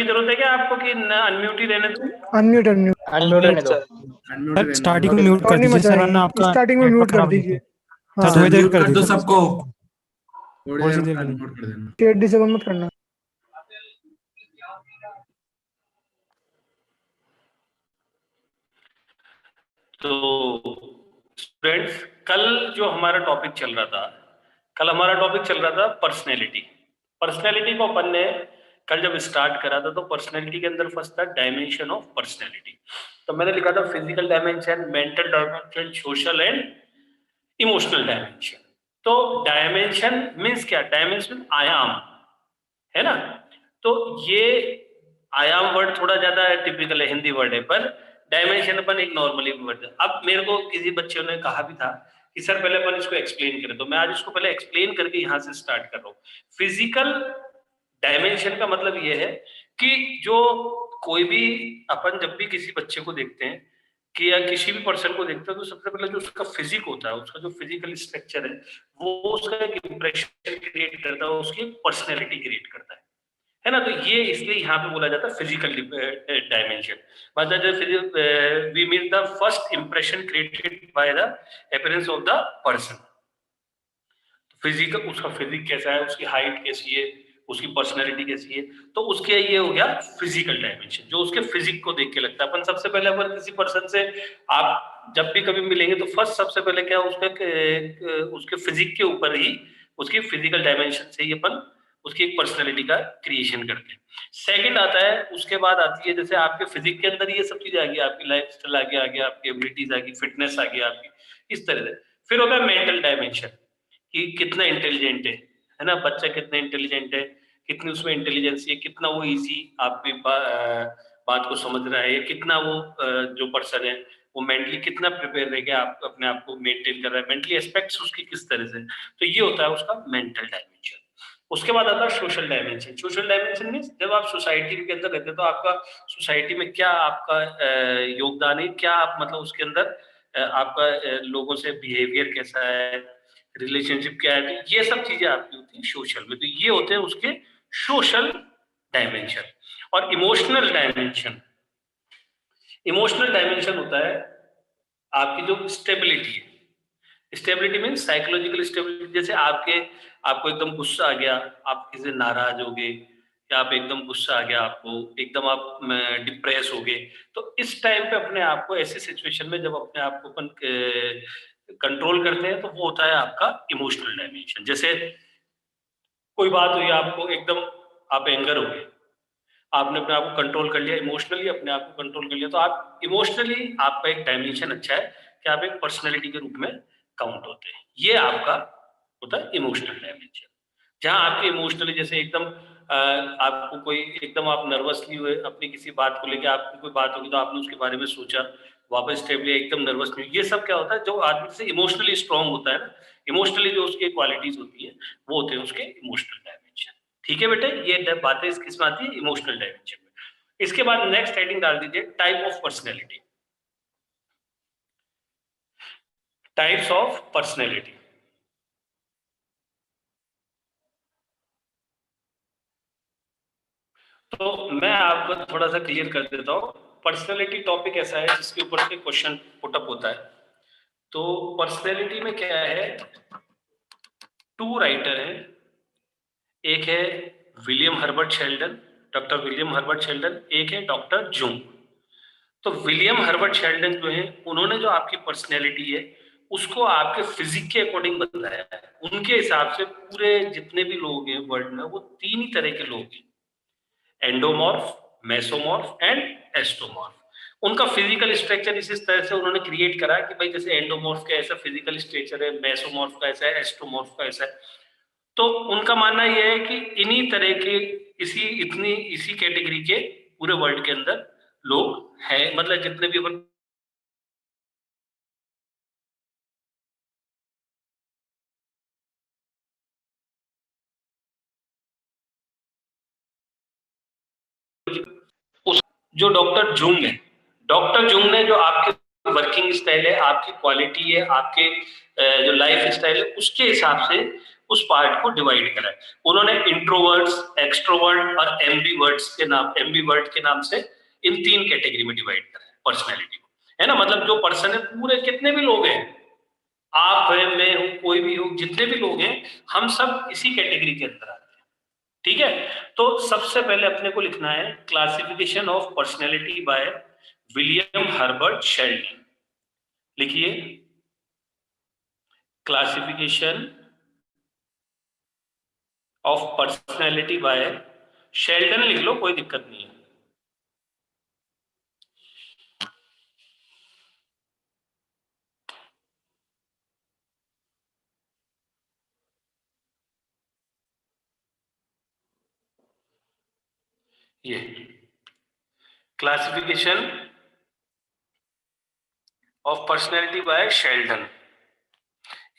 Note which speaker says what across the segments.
Speaker 1: की जरूरत है क्या आपको कि अनम्यूट ही रहने दो?
Speaker 2: अनम्यूट
Speaker 3: अनम्यूट रहने दो।
Speaker 4: सर स्टार्टिंग में म्यूट कर
Speaker 2: नहीं
Speaker 4: दीजिए सर,
Speaker 2: मचाएंगे,
Speaker 4: वरना आपका
Speaker 2: स्टार्टिंग में
Speaker 4: नेटवर्क
Speaker 2: म्यूट कर
Speaker 4: खराब
Speaker 2: दीजिए।
Speaker 4: सर
Speaker 2: हाँ,
Speaker 4: थोड़ी देर
Speaker 5: म्यूट
Speaker 4: कर
Speaker 5: कर दो
Speaker 4: दीजिए
Speaker 5: सबको,
Speaker 4: थोड़ी सी देर के लिए।
Speaker 5: म्यूट कर देना।
Speaker 2: चैट डिसेबल मत करना।
Speaker 1: तो स्टूडेंट्स, कल जो हमारा टॉपिक चल रहा था पर्सनैलिटी। पर्सनैलिटी को अपन ने कल जब स्टार्ट करा था तो पर्सनैलिटी के अंदर फर्स्ट था डायमेंशन ऑफ पर्सनैलिटी। तो मैंने लिखा था physical dimension, mental dimension, social and emotional dimension. तो डायमेंशन मीन्स क्या? डायमेंशन आयाम है ना। तो ये आयाम वर्ड थोड़ा ज्यादा टिपिकल है, हिंदी वर्ड है, पर डायमेंशन अपन एक नॉर्मली वर्ड है। अब मेरे को किसी बच्चे ने कहा भी था कि सर पहले अपन इसको एक्सप्लेन करें, तो मैं आज इसको पहले एक्सप्लेन करके यहां से स्टार्ट कर रहा हूँ। फिजिकल डायमेंशन का मतलब ये है कि जो कोई भी अपन जब भी किसी बच्चे को देखते हैं कि या किसी भी पर्सन को देखते हैं तो सबसे पहले जो उसका फिजिक होता है, उसका जो फिजिकल स्ट्रक्चर है, वो उसका एक इंप्रेशन क्रिएट करता है, उसकी पर्सनैलिटी क्रिएट करता है ना। तो ये इसलिए यहाँ पे बोला जाता है फिजिकल डायमेंशन। मतलब we mean the first impression created by the appearance of the person. Physical, उसका फिजिक कैसा है, उसकी हाइट कैसी है, उसकी पर्सनैलिटी कैसी है, तो उसके ये हो गया फिजिकल डायमेंशन, जो उसके फिजिक को देख के लगता है। अपन सबसे पहले अगर किसी पर्सन से आप जब भी कभी मिलेंगे तो फर्स्ट सबसे पहले क्या उसके फिजिक के ऊपर ही, उसकी फिजिकल डायमेंशन से ही अपन उसकी एक पर्सनैलिटी का क्रिएशन करते हैं। सेकंड आता है, उसके बाद आती है जैसे आपके फिजिक के अंदर ये सब चीजें आ गई, आपकी लाइफ स्टाइल आ गया, आपकी एबिलिटीज आ गई, फिटनेस आ गई आपकी, इस तरह से। फिर होगा मेंटल डायमेंशन कि कितना इंटेलिजेंट है ना बच्चा, कितना इंटेलिजेंट है, कितनी उसमें इंटेलिजेंस है, कितना वो इजी आपकी बात को समझ रहा है, कितना वो जो पर्सन है वो मेंटली कितना प्रिपेयर रह गया, आप अपने आप को मेंटेन कर रहा है, मेंटली एस्पेक्ट्स उसकी किस तरह से। तो ये होता है उसका मेंटल डायमेंशन। उसके बाद आता है social dimension. Social dimension means जब आप सोसाइटी के अंदर रहते हैं तो आपका सोसाइटी में क्या आपका योगदान है, क्या आप मतलब उसके अंदर आपका लोगों से बिहेवियर कैसा है, रिलेशनशिप क्या है, तो ये सब चीजें आपकी होती है सोशल में। तो ये होते हैं उसके सोशल डायमेंशन। और इमोशनल डायमेंशन, इमोशनल डायमेंशन होता है आपकी जो स्टेबिलिटी है। Stability means psychological stability. जैसे आपको एकदम गुस्सा आ गया, आप किसी से नाराज हो गए, या आप एकदम गुस्सा आ गया, आपको एकदम आप डिप्रेस हो गए, तो इस टाइम पे अपने आप को ऐसी सिचुएशन में जब अपने आप को अपन कंट्रोल करते हैं तो वो होता है आपका इमोशनल डायमेंशन। जैसे कोई बात हुई आपको, एकदम आप एंगर हो गए, आपने अपने आप को कंट्रोल कर लिया, इमोशनली अपने आप को कंट्रोल कर लिया, तो आप इमोशनली आपका एक डायमेंशन अच्छा है कि आप एक पर्सनैलिटी के रूप में काउंट होते हैं। ये आपका होता है इमोशनल डायमेंशन, जहां आपके इमोशनली जैसे एकदम आपको कोई एकदम आप नर्वस नहीं हुए अपनी किसी बात को लेके, आपकी कोई बात होगी तो आपने उसके बारे में सोचा, वापस स्टेबल, एकदम नर्वस नहीं। ये सब क्या होता है, जो आदमी से इमोशनली स्ट्रांग होता है ना, इमोशनली जो उसकी क्वालिटीज होती है वो होते हैं उसके इमोशनल डायमेंशन। ठीक है बेटे, ये बातें किसमें आती है, इमोशनल डायमेंशन में। इसके बाद नेक्स्ट हेडिंग डाल दीजिए type of personality. Types of personality. तो मैं आपको थोड़ा सा क्लियर कर देता हूँ। पर्सनैलिटी टॉपिक ऐसा है जिसके ऊपर से क्वेश्चन पुटअप होता है। तो पर्सनैलिटी में क्या है, टू राइटर हैं, एक है William Herbert Sheldon, doctor William Herbert Sheldon, एक है डॉक्टर जूंग। तो विलियम हर्बर्ट शेल्डन जो है, उन्होंने जो आपकी पर्सनैलिटी है उसको आपके फिजिक के अकॉर्डिंग बताया है। उनके हिसाब से पूरे जितने भी लोग हैं वर्ल्ड में, वो तीन ही तरह के लोग हैं, एंडोमॉर्फ, मेसोमॉर्फ एंड एस्टोमॉर्फ। उनका फिजिकल स्ट्रक्चर इस तरह से उन्होंने क्रिएट करा कि भाई जैसे एंडोमॉर्फ का ऐसा फिजिकल स्ट्रक्चर है, मेसोमॉर्फ का ऐसा है, एस्टोमॉर्फ का ऐसा है। तो उनका मानना यह है कि इन्हीं तरह के इसी कैटेगरी के पूरे वर्ल्ड के अंदर लोग हैं, मतलब जितने भी अपन जो डॉक्टर जुंग है, डॉक्टर जुंग ने जो आपकी वर्किंग स्टाइल है, आपकी क्वालिटी है, आपके जो लाइफ स्टाइल है, उसके हिसाब से उस पार्ट को डिवाइड करा है। उन्होंने इंट्रोवर्ट्स, एक्सट्रोवर्ट और एम्बीवर्ट के नाम से इन 3 कैटेगरी में डिवाइड करा है पर्सनैलिटी को, है ना। मतलब जो पर्सन है, पूरे कितने भी लोग हैं, आप है, मैं हूं, कोई भी हो, जितने भी लोग हैं, हम सब इसी कैटेगरी के अंदर आते हैं, ठीक है। तो सबसे पहले अपने को लिखना है classification of personality by William Herbert Sheldon. लिखिए classification of personality by Sheldon, लिख लो, कोई दिक्कत नहीं है। ये classification of personality by Sheldon,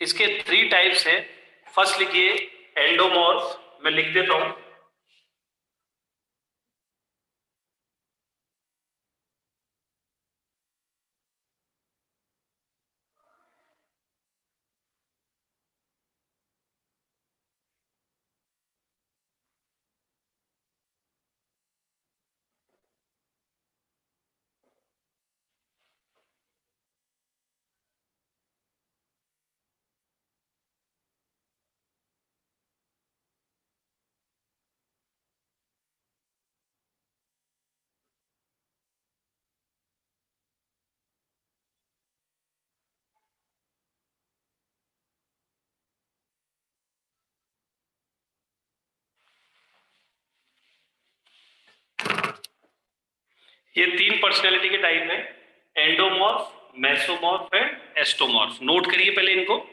Speaker 1: इसके 3 टाइप्स है। फर्स्ट लिखिए एंडोमॉर्फ, मैं लिख देता हूं। ये 3 पर्सनैलिटी के टाइप है, एंडोमॉर्फ, मेसोमॉर्फ एंड एस्टोमॉर्फ। नोट करिए पहले इनको।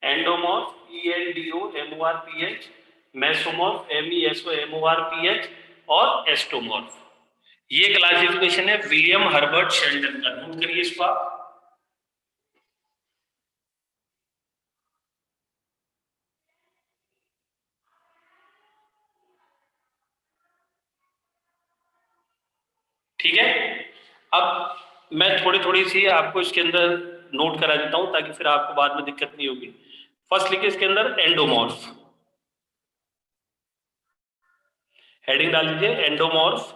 Speaker 1: एंडोमॉर्फ ENDOMORPH, मेसोमॉर्फ MESOMORPH और एस्टोमॉर्फ। ये क्लासिफिकेशन है विलियम हर्बर्ट शेल्डन का, नोट करिए इसको आप। ठीक है, अब मैं थोड़ी थोड़ी सी आपको इसके अंदर नोट करा देता हूं ताकि फिर आपको बाद में दिक्कत नहीं होगी। फर्स्ट लिखिए इसके अंदर एंडोमॉर्फ, हेडिंग डाल दीजिए एंडोमॉर्फ।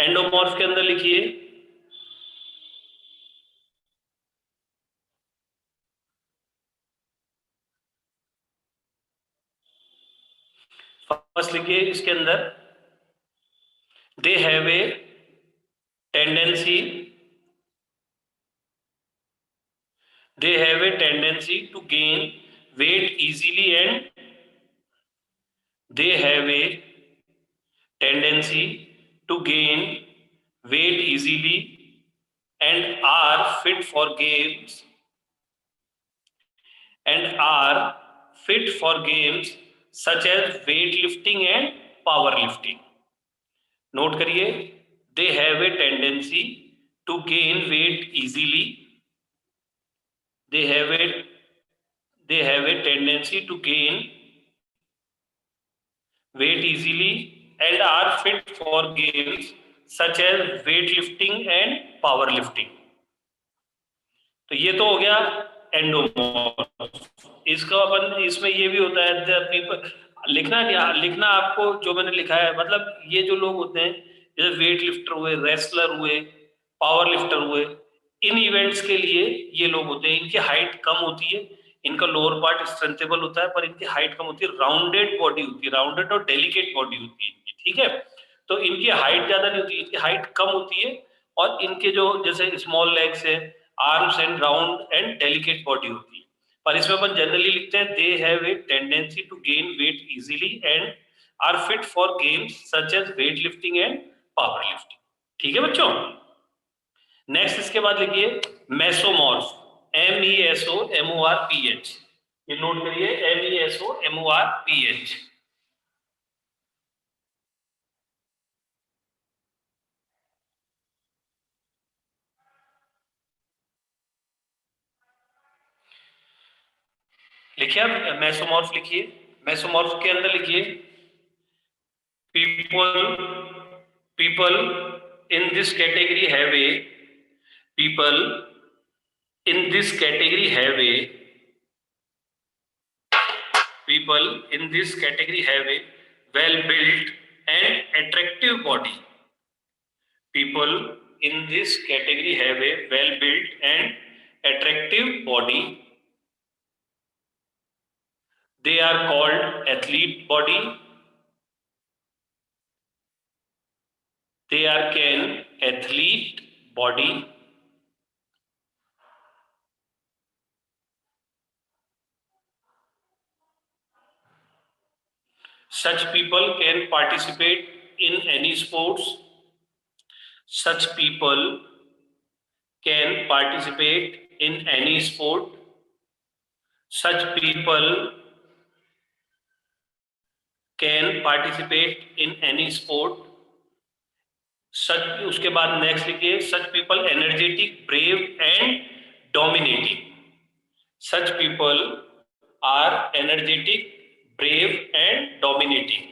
Speaker 1: एंडोमॉर्फ के अंदर लिखिए फर्स्ट लिखिए इसके अंदर दे have a tendency to gain weight easily and they have a tendency to gain weight easily and are fit for games such as weightlifting and powerlifting. Note करिए, they have a tendency to gain weight easily, they have a tendency to gain weight easily and are fit for games such as weightlifting and powerlifting. तो ये तो हो गया endomorph. इसका अपन इसमें ये भी होता है द पीपल, लिखना आपको जो मैंने लिखा है, मतलब ये जो लोग होते हैं जैसे वेट लिफ्टर हुए, रेसलर हुए, पावर लिफ्टर हुए, इन इवेंट्स के लिए ये लोग होते हैं। इनकी हाइट कम होती है, इनका लोअर पार्ट स्ट्रेंथेबल होता है, पर इनकी हाइट कम होती है, राउंडेड बॉडी होती है, राउंडेड और डेलिकेट बॉडी होती है इनकी, ठीक है। तो इनकी हाइट ज्यादा नहीं होती, इनकी हाइट कम होती है, और इनके जो जैसे स्मॉल लेग्स है, arms and round and delicate body होती है। पर इसमें अपन जनरली लिखते हैं they have a tendency to gain weight easily and are fit for games such as weight lifting and power lifting. ठीक है बच्चों। नेक्स्ट इसके बाद लिखिए मेसोमॉर्फ, MESOMORPH। ये नोट करिए MESOMORPH। लिखिए आप मेसोमॉर्फ लिखिए, मेसोमॉर्फ के अंदर लिखिए people in this category have a people in this category have a people in this category have a well built and attractive body. People in this category have a well built and attractive body. They are called athlete body. They are can athlete body. Such people can participate in any sports. Such people can participate in any sport. Such people can participate in any sport. Such उसके बाद next लिखिए such people energetic, brave and dominating. Such people are energetic, brave and dominating.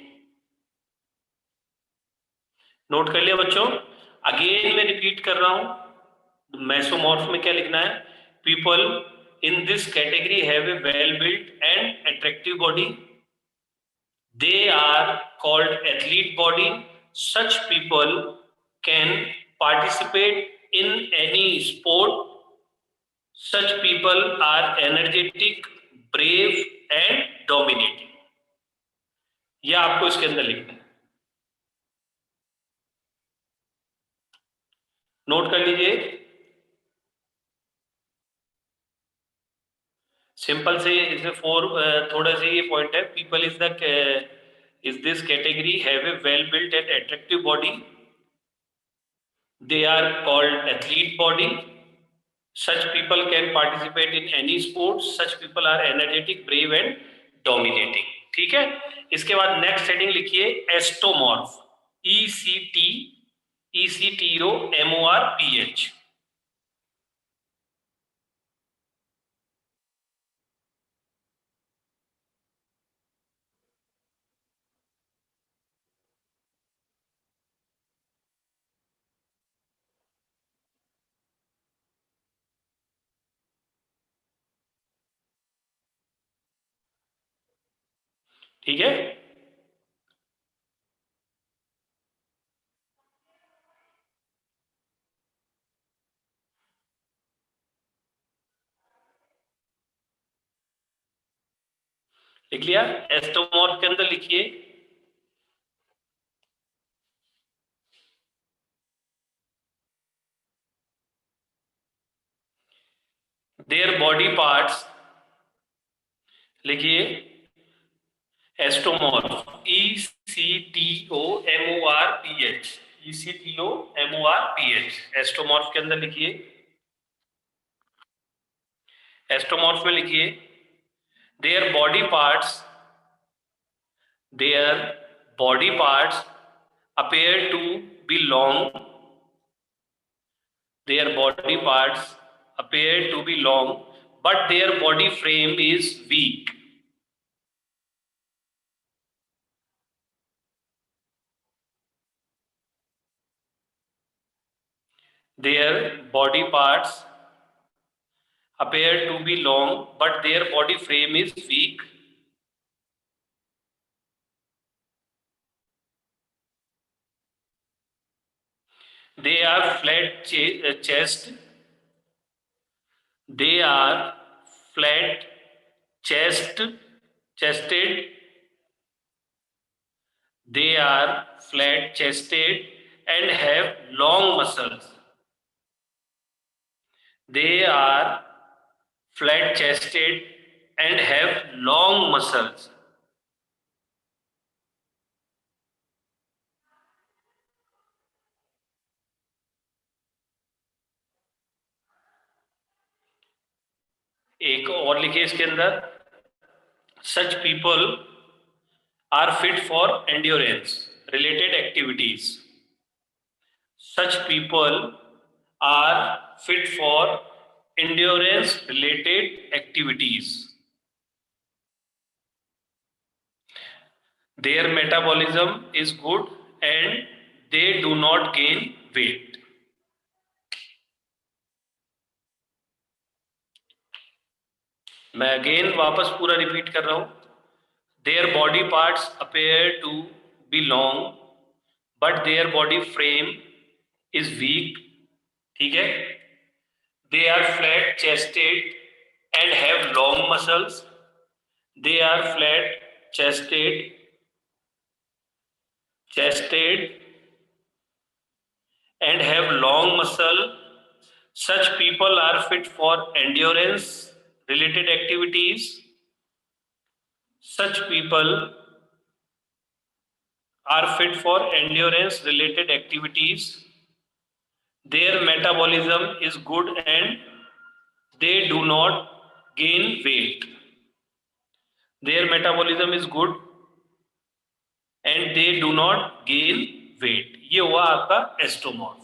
Speaker 1: Note कर लिया बच्चों? Again मैं repeat कर रहा हूं, मेसोमॉर्फ में क्या लिखना है? People in this category have a well built and attractive body. They are called athlete body. Such people can participate in any sport. Such people are energetic, brave and dominating. यह आपको इसके अंदर लिखना है. नोट कर लीजिए. Simple से इसमें थोड़ा सा ये पॉइंट है. People is this category have a well built and attractive body. They are called athlete body. Such people can participate in any sports. Such people are energetic, brave and dominating. ठीक है. इसके बाद next heading लिखिए एस्टोमॉर्फ. ECTOMORPH. ठीक है. लिख लिया. एस्टोमॉर्फ के अंदर लिखिए देयर बॉडी पार्ट्स. लिखिए एस्टोमॉर्फ. ECTOMORPH. ECTOMORPH. एस्टोमॉर्फ के अंदर लिखिए. एस्टोमॉर्फ में लिखिए their body parts appear to be long. Their body parts appear to be long, but their body frame is weak. Their body parts appear to be long, but their body frame is weak. They are flat chest. They are flat chested. They are flat chested and have long muscles. They are flat chested and have long muscles. एक और लिखिए इसके अंदर. Such people are fit for endurance related activities. Such people are fit for endurance related activities. their metabolism is good and they do not gain weight. मैं again वापस पूरा repeat कर रहा हूं. Their body parts appear to be long, but their body frame is weak. ठीक है. They are flat chested and have long muscles. They are flat chested and have long muscle. Such people are fit for endurance related activities. Such people are fit for endurance related activities. Their metabolism is good and they do not gain weight. Their metabolism is good and they do not gain weight. ये हुआ आपका एस्टोमॉर्फ.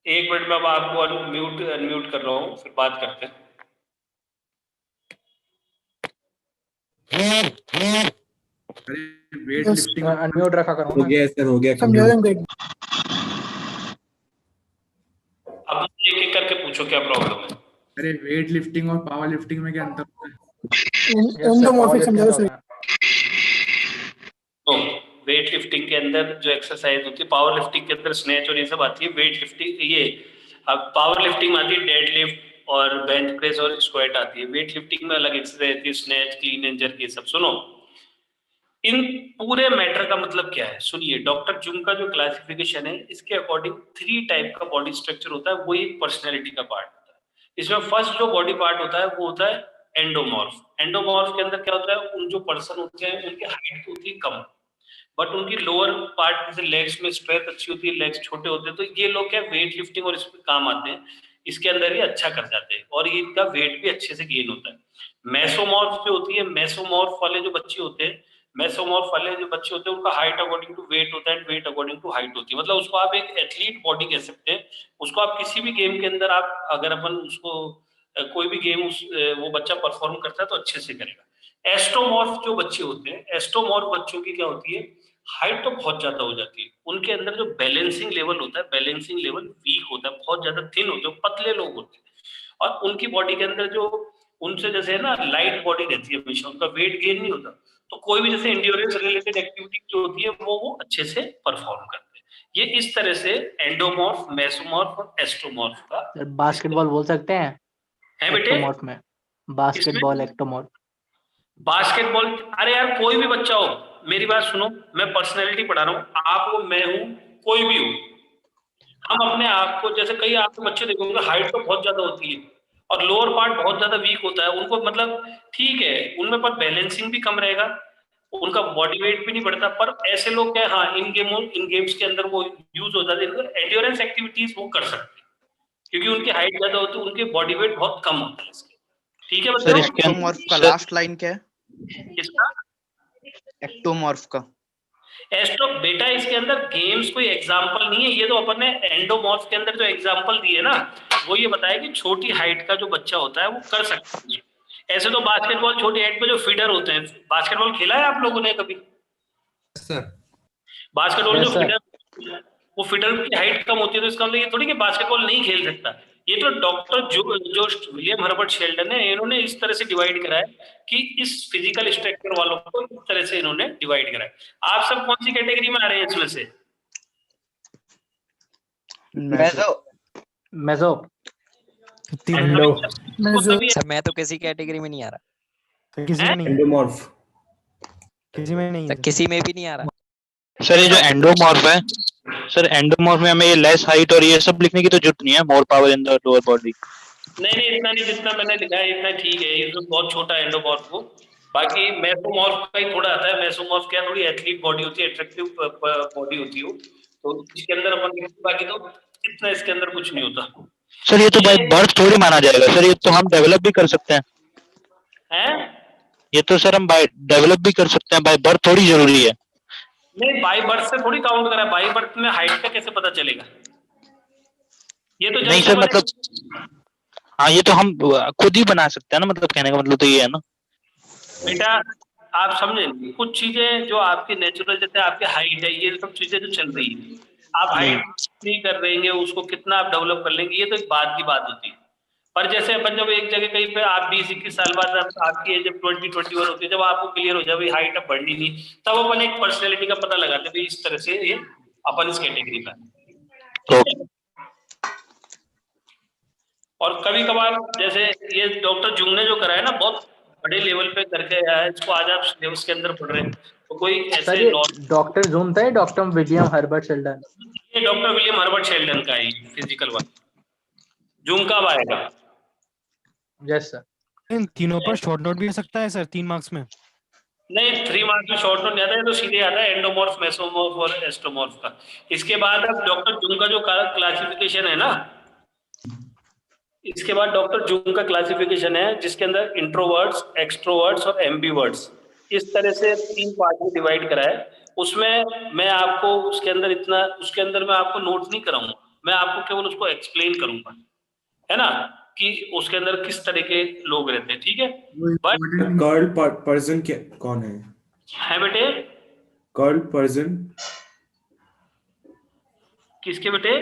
Speaker 1: एक minute में अब आपको unmute कर रहा हूं, फिर बात करते हैं.
Speaker 2: वेट लिफ्टिंग
Speaker 3: अनम्यूट रखा करो
Speaker 2: हो गया सर, हो गया.
Speaker 4: समझा देंगे.
Speaker 1: अब एक एक करके पूछो क्या प्रॉब्लम है.
Speaker 2: अरे वेट लिफ्टिंग और पावर लिफ्टिंग में क्या अंतर होता है?
Speaker 4: एंडोमॉर्फिक समझा दो सर.
Speaker 1: तो वेट लिफ्टिंग के अंदर जो एक्सरसाइज होती है, पावर लिफ्टिंग के अंदर स्नैच और ये सब आती है. वेट लिफ्टिंग ये अब पावर लिफ्टिंग में आती है डेड लिफ्ट और बेंच प्रेस और स्क्वाट आती है. वेट लिफ्टिंग में अलग एक्सरसाइज आती है, स्नैच, क्लीन एंड जर्क, ये सब. सुनो, इन पूरे मैटर का मतलब क्या है सुनिए. डॉक्टर जुंग का जो क्लासिफिकेशन है, इसके अकॉर्डिंग 3 टाइप का बॉडी स्ट्रक्चर होता है. वो एक पर्सनैलिटी का पार्ट होता है. इसमें फर्स्ट जो बॉडी पार्ट होता है वो होता है एंडोमॉर्फ. एंडोमॉर्फ के अंदर क्या होता है, उन जो पर्सन होते हैं उनकी हाइट होती है कम, बट उनकी लोअर पार्ट जैसे लेग्स में स्ट्रेंथ अच्छी होती है, लेग्स छोटे होते हैं. तो ये लोग क्या वेट लिफ्टिंग और इसमें काम आते हैं, इसके अंदर ही अच्छा कर जाते हैं और इनका वेट भी अच्छे से गेन होता है. मेसोमॉर्फ जो होती है, मेसोमॉर्फ वाले जो बच्चे होते हैं, मेसोमॉर्फ वाले जो बच्चे होते हैं उनका हाइट अकॉर्डिंग टू वेट होता है and weight according to height होती है. मतलब उसको आप एक एथलीट बॉडी कह सकते हैं. उसको आप किसी भी गेम के अंदर आप अगर अपन उसको कोई भी गेम वो बच्चा परफॉर्म करता है तो अच्छे से करेगा. एस्टोमॉर्फ जो बच्चे होते हैं, एस्टोमॉर्फ बच्चों की क्या होती है, हाइट तो बहुत ज्यादा हो जाती है. उनके अंदर जो बैलेंसिंग लेवल होता है, बैलेंसिंग लेवल वीक होता है, बहुत ज्यादा थिन होते हैं, पतले लोग होते हैं. और उनकी बॉडी के अंदर जो उनसे जैसे है ना लाइट बॉडी रहती है, हमेशा उनका वेट गेन नहीं होता. तो कोई भी जैसे इंड्योरेंस रिलेटेड एक्टिविटी जो होती है वो अच्छे से परफॉर्म करते हैं. ये इस तरह से एंडोमॉर्फ, मेसोमॉर्फ और एस्ट्रोमॉर्फ का
Speaker 3: बास्केटबॉल बोल सकते हैं
Speaker 1: है बेटे.
Speaker 3: एक्टोमॉर्फ में बास्केटबॉल एक्टोमॉर्फ.
Speaker 1: बास्केटबॉल, अरे यार कोई भी बच्चा हो, मेरी बात सुनो, मैं पर्सनैलिटी पढ़ा रहा हूँ. आप हो, मैं हूँ, कोई भी हो, हम अपने आप को जैसे कई आपके बच्चे देखोगे हाइट तो बहुत ज्यादा होती है और लोअर पार्ट बहुत ज्यादा वीक होता है. उनको मतलब ठीक है, उनमें पर बैलेंसिंग भी कम रहेगा, उनका बॉडी वेट भी नहीं बढ़ता. पर ऐसे लोग क्या, हाँ, इन गेम्स के अंदर वो यूज होता है, एंड्योरेंस एक्टिविटीज वो कर सकते हैं क्योंकि उनकी हाइट ज्यादा होती है, उनके बॉडी वेट बहुत कम होता है इसके. ठीक है
Speaker 5: सर,
Speaker 1: बच्चों.
Speaker 5: एक्टोमॉर्फ का लास्ट लाइन क्या है?
Speaker 1: किसका?
Speaker 5: एक्टोमॉर्फ का.
Speaker 1: एस्ट्रो बेटा, इसके अंदर गेम्स कोई एग्जांपल नहीं है. ये तो अपन ने एंडोमॉर्फ के अंदर जो एग्जांपल दिए ना, वो ये बताया कि छोटी हाइट का जो बच्चा होता है वो कर सकता है. ऐसे तो बास्केटबॉल छोटी हाइट पे जो फीडर होते हैं, बास्केटबॉल खेला है आप लोगों ने कभी?
Speaker 2: सर
Speaker 1: बास्केटबॉल जो
Speaker 3: Yes, sir.
Speaker 1: फीडर, वो फीडर की हाइट कम होती है तो इसका मतलब ये थोड़ी कि बास्केटबॉल नहीं खेल सकता. ये तो डॉक्टर जो विलियम हर्बर्ट शेल्डन है, इन्होंने इस तरह से डिवाइड करा है कि इस फिजिकल स्ट्रक्चर वालों को इस तरह से इन्होंने डिवाइड करा है. आप सब कौन सी कैटेगरी में आ रहे हैं इसमें से?
Speaker 3: मेसो.
Speaker 6: सर मैं तो किसी कैटेगरी में नहीं आ रहा.
Speaker 4: किसी में नहीं,
Speaker 2: एंडोमॉर्फ.
Speaker 4: किसी में नहीं
Speaker 6: सर
Speaker 4: है.
Speaker 6: किसी में भी नहीं आ रहा.
Speaker 7: सर ये जो एंडोमॉर्फ है, सर एंडोमॉर्फ में हमें ये लेस हाइट और ये सब लिखने की तो जरूरत नहीं है. More power in the lower body.
Speaker 1: नहीं, इतना नहीं, जितना मैंने लिखा है इतना ठीक है. ये तो बहुत छोटा है एंडोमॉर्फ को. बाकी मेसोमॉर्फ का ही थोड़ा आता है. मेसोमॉर्फ क्या, थोड़ी एथलीट बॉडी होती है, अट्रैक्टिव बॉडी होती है, तो इसके अंदर अपन, बाकी तो इतना इसके अंदर कुछ नहीं होता.
Speaker 7: सर ये तो बाय बर्थ थोड़ी माना जाएगा. सर ये तो हम डेवलप भी कर सकते हैं.
Speaker 1: हैं?
Speaker 7: ये तो सर हम बाय डेवलप भी कर सकते हैं, बाय बर्थ थोड़ी जरूरी है.
Speaker 1: नहीं, बाई बर्थ से थोड़ी काउंट करा है. बाई बर्थ में हाइट का कैसे पता चलेगा? ये तो
Speaker 7: नहीं सर, मतलब हाँ, ये तो हम खुद ही बना सकते हैं ना. मतलब कहने का मतलब तो ये है ना
Speaker 1: बेटा, आप समझे नहीं, कुछ चीजें जो आपकी नेचुरल, जैसे आपकी हाइट है, ये सब चीजें जो चल रही है, आप हाइट नहीं कर रहेंगे, उसको कितना आप डेवलप कर लेंगे, ये तो एक बात की बात होती है। पर जैसे अपन जब एक जगह कहीं पे आप 20-21 साल बाद आपकी एज जब 20-21 होती है, जब आपको क्लियर हो जाए भाई हाइट अब बढ़नी नहीं, तब अपन एक पर्सनैलिटी का पता लगाते भाई इस तरह से ये अपन इस कैटेगरी में, ठीक है। और कभी कभार जैसे ये डॉक्टर जुंग ने जो करा है ना, बहुत बड़े लेवल पे करके आया है, इसको आज आप सिलेबस के अंदर पढ़ रहे हैं, तो कोई
Speaker 3: सर
Speaker 1: ऐसे
Speaker 3: ये डॉक्टर जूम था, डॉक्टर विलियम हर्बर्ट शेल्डन।
Speaker 1: ये डॉक्टर विलियम हर्बर्ट शेल्डन का है फिजिकल वन। जुंग कब आएगा?
Speaker 3: Yes sir.
Speaker 4: इन तीनों पर शॉर्ट नोट भी हो सकता है सर 3 मार्क्स में?
Speaker 1: नहीं, 3 मार्क्स में शॉर्ट नोट नहीं आता है, तो सीधे आता है एंडोमॉर्फ, मेसोमॉर्फ और एस्ट्रोमॉर्फ का। इसके बाद अब डॉक्टर जुंग का जो क्लासिफिकेशन है ना, इसके बाद डॉक्टर जुंग का क्लासिफिकेशन है जिसके अंदर इंट्रोवर्ट्स, एक्सट्रोवर्ट्स और एम्बीवर्ट्स, इस तरह से 3 पार्ट में डिवाइड करा है। उसमें मैं आपको उसके अंदर मैं आपको नोट नहीं कराऊंगा, मैं आपको केवल उसको एक्सप्लेन करूंगा, है ना, कि उसके अंदर किस तरह के लोग रहते हैं, ठीक है। बट
Speaker 2: कर्ल पर्सन क्या कौन है
Speaker 1: बेटे?
Speaker 2: Curl person?
Speaker 1: किसके बेटे?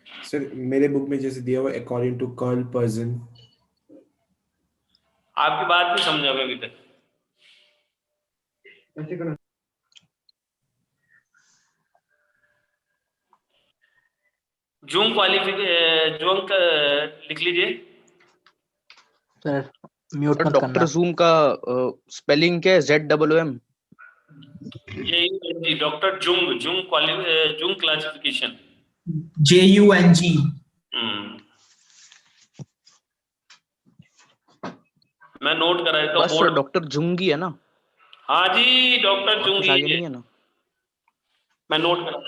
Speaker 2: सर मेरे बुक में जैसे दिया हुआ अकॉर्डिंग टू कर्ल पर्सन।
Speaker 1: आपकी बात नहीं समझा मैं अभी तक। जूम जूम लिख लीजिए
Speaker 3: सर। म्यूट मत
Speaker 5: डॉक्टर
Speaker 3: करना।
Speaker 5: जूम का स्पेलिंग क्या है? ZOOM?
Speaker 1: यही doctor Jung, Jung classification
Speaker 8: JUNG।
Speaker 1: मैं नोट कराया तो
Speaker 5: बस
Speaker 1: बोर्ड।
Speaker 5: डॉक्टर जुंगी है ना?
Speaker 1: हाँ जी, डॉक्टर
Speaker 5: कुछ
Speaker 1: जुंग
Speaker 5: आगे
Speaker 1: ही
Speaker 5: नहीं
Speaker 1: है,
Speaker 5: है ना?
Speaker 1: मैं नोट करा।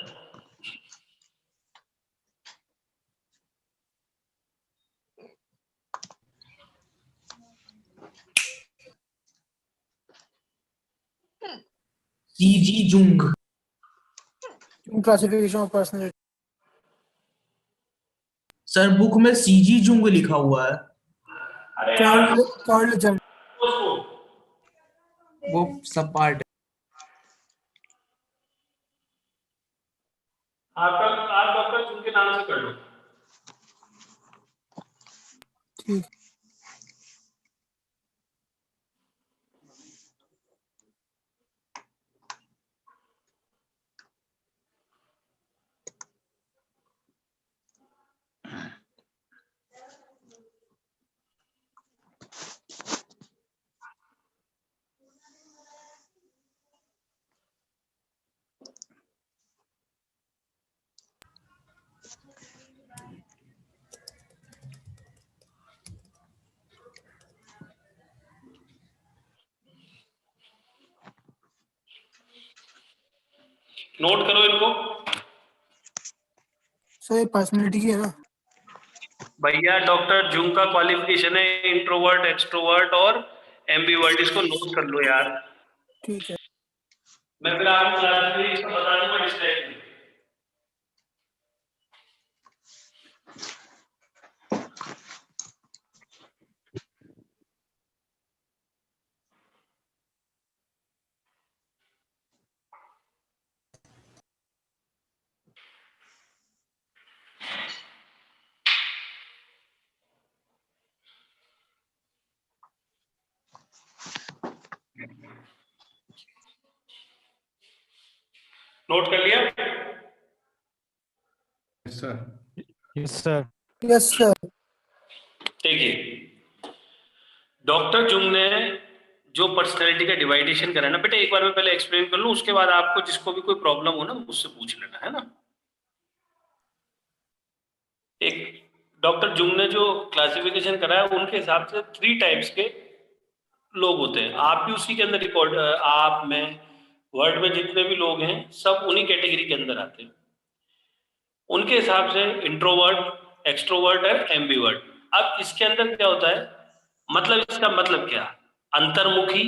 Speaker 8: CG Jung.
Speaker 4: Classification of personality.
Speaker 8: Sir book में CG जुंग लिखा हुआ है।
Speaker 1: अरे
Speaker 4: कार्ल
Speaker 2: वो सब पार्ट
Speaker 1: आप डॉक्टर जुंग के नाम से कर लो।
Speaker 4: ठीक।
Speaker 1: नोट करो इनको
Speaker 4: सर पर्सनालिटी की है ना
Speaker 1: भैया। डॉक्टर जुंग का क्वालिफिकेशन है इंट्रोवर्ट, एक्सट्रोवर्ट और एम्बीवर्ट, इसको नोट कर लो यार।
Speaker 4: ठीक है।
Speaker 1: मैं फिर आपको क्लास में इसका बता दूंगा डिस्ट्रैक्ट। नोट कर लिया?
Speaker 2: Sir.
Speaker 4: Yes sir. Yes sir.
Speaker 1: देखिए, डॉक्टर जुंग ने जो पर्सनैलिटी का डिवाइडेशन करा है ना बेटा, एक बार मैं पहले एक्सप्लेन कर लूं, उसके बाद आपको जिसको भी कोई प्रॉब्लम हो ना मुझसे पूछ लेना, है ना। एक डॉक्टर जुंग ने जो क्लासिफिकेशन करा है, उनके हिसाब से 3 टाइप्स के लोग होते हैं। आप भी उसी के अंदर रिकॉर्ड, आप, मैं, वर्ल्ड में जितने भी लोग हैं सब उन्हीं कैटेगरी के अंदर आते हैं। उनके हिसाब से इंट्रोवर्ट, एक्सट्रोवर्ट और एम्बीवर्ट। अब इसके अंदर क्या होता है, मतलब इसका मतलब क्या, अंतर्मुखी,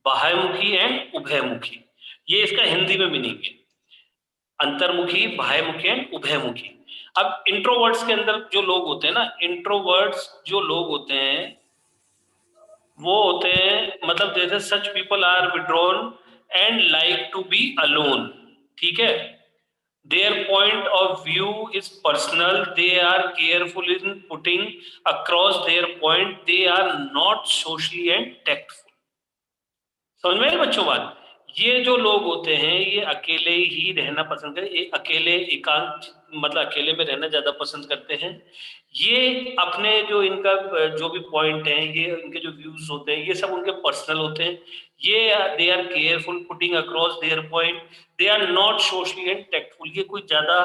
Speaker 1: बाह्यमुखी एंड उभयमुखी, ये इसका हिंदी में मीनिंग है। अंतर्मुखी, बाह्यमुखी एंड उभयमुखी। अब इंट्रोवर्ट्स के अंदर जो लोग होते हैं ना, इंट्रोवर्ट्स जो लोग होते हैं वो होते हैं, मतलब जैसे such people are withdrawn and like to be alone, ठीक है। Their point of view is personal. They are careful in putting across their point. They are not socially and tactful. समझ में आई बच्चों बात? ये जो लोग होते हैं ये अकेले ही रहना पसंद करते, ये अकेले एकांत मतलब अकेले में रहना ज्यादा पसंद करते हैं। ये अपने जो इनका जो भी पॉइंट है, ये इनके जो व्यूज होते हैं, ये सब उनके पर्सनल होते हैं। ये they are careful putting across their point, they are not socially and tactful. ये कोई ज्यादा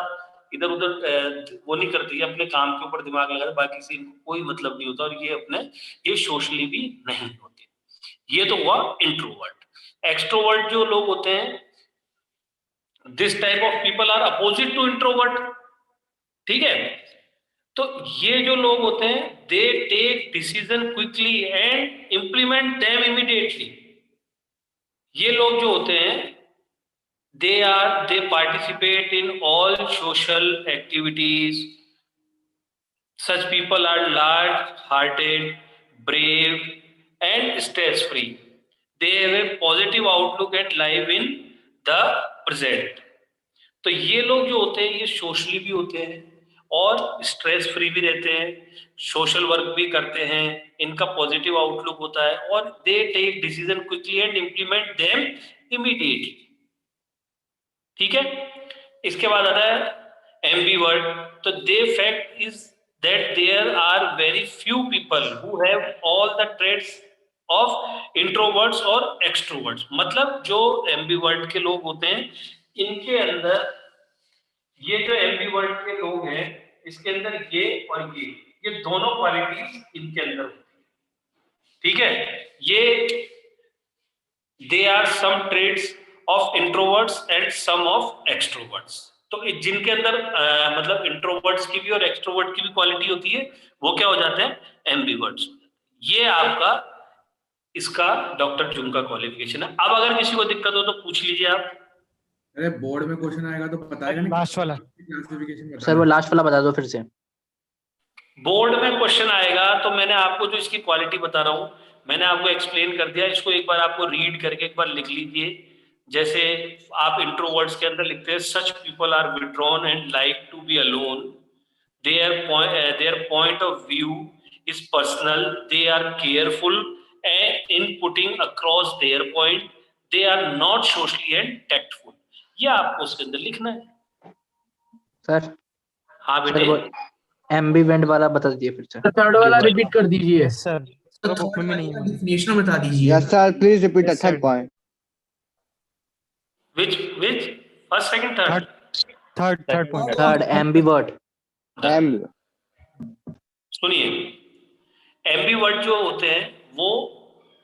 Speaker 1: इधर उधर वो नहीं करती है, अपने काम के ऊपर दिमाग लगाते, बाकी से इनको कोई मतलब नहीं होता, और ये अपने ये सोशली भी नहीं होते। ये तो हुआ इंट्रोवर्ट। एक्सट्रोवर्ट जो लोग होते हैं, this type of people are opposite to introvert, ठीक है। तो ये जो लोग होते हैं, they take decision quickly and implement them immediately. ये लोग जो होते हैं, they participate in all social activities. Such people are large hearted, brave and stress free. They have a positive outlook at life in the present. तो ये लोग जो होते हैं ये सोशली भी होते हैं और स्ट्रेस फ्री भी रहते हैं, सोशल वर्क भी करते हैं, इनका पॉजिटिव आउटलुक होता है, और they take decision quickly and implement them immediately, ठीक है। इसके बाद आता है एम्बीवर्ट। तो they fact is that there are very few people who have all the traits of introverts और एक्सट्रोवर्ट्स। मतलब जो एम्बीवर्ट के लोग होते हैं, इनके अंदर ये जो एम्बीवर्ट के लोग हैं, इसके अंदर ये और ये दोनों क्वालिटीज इनके अंदर होती है, ठीक है। ये they are some traits of introverts and some of extroverts. तो जिनके अंदर मतलब इंट्रोवर्ट्स की भी और एक्सट्रोवर्ट की भी क्वालिटी होती है, वो क्या हो जाते हैं? एम्बीवर्ट्स। ये आपका इसका डॉक्टर जुंग का क्वालिफिकेशन है। अब अगर किसी को दिक्कत हो तो पूछ लीजिए आप।
Speaker 2: अरे बोर्ड में क्वेश्चन आएगा तो बताएगा नहीं,
Speaker 9: लास्ट वाला
Speaker 2: क्लासिफिकेशन
Speaker 3: सर वो लास्ट वाला बता दो फिर से।
Speaker 1: बोर्ड में क्वेश्चन आएगा तो मैंने आपको जो इसकी क्वालिटी बता रहा हूं, मैंने आपको एक्सप्लेन कर दिया। इसको एक बार आपको रीड करके एक बार लिख लीजिए। जैसे आप इंट्रोवर्ट्स के अंदर लिखते हैं, such people are withdrawn and like to be alone, their point of view is personal, they are careful in putting across their point, they are not socially and tactful। ये आपको उसके अंदर लिखना है
Speaker 3: सर।
Speaker 1: हाँ बेटे,
Speaker 3: एम्बिवेंट वाला बता दीजिए फिर से।
Speaker 8: थर्ड वाला रिपीट कर दीजिए
Speaker 9: सर।
Speaker 8: तो
Speaker 9: बुक में नहीं है।
Speaker 8: डेफिनेशन बता दीजिए।
Speaker 10: Yes, sir. Please repeat the
Speaker 9: Yes,
Speaker 10: third
Speaker 9: sir.
Speaker 10: point.
Speaker 1: which first second third
Speaker 9: third point.
Speaker 3: Third ambivert.
Speaker 10: M.
Speaker 1: सुनिए, एम्बीवर्ट जो होते हैं वो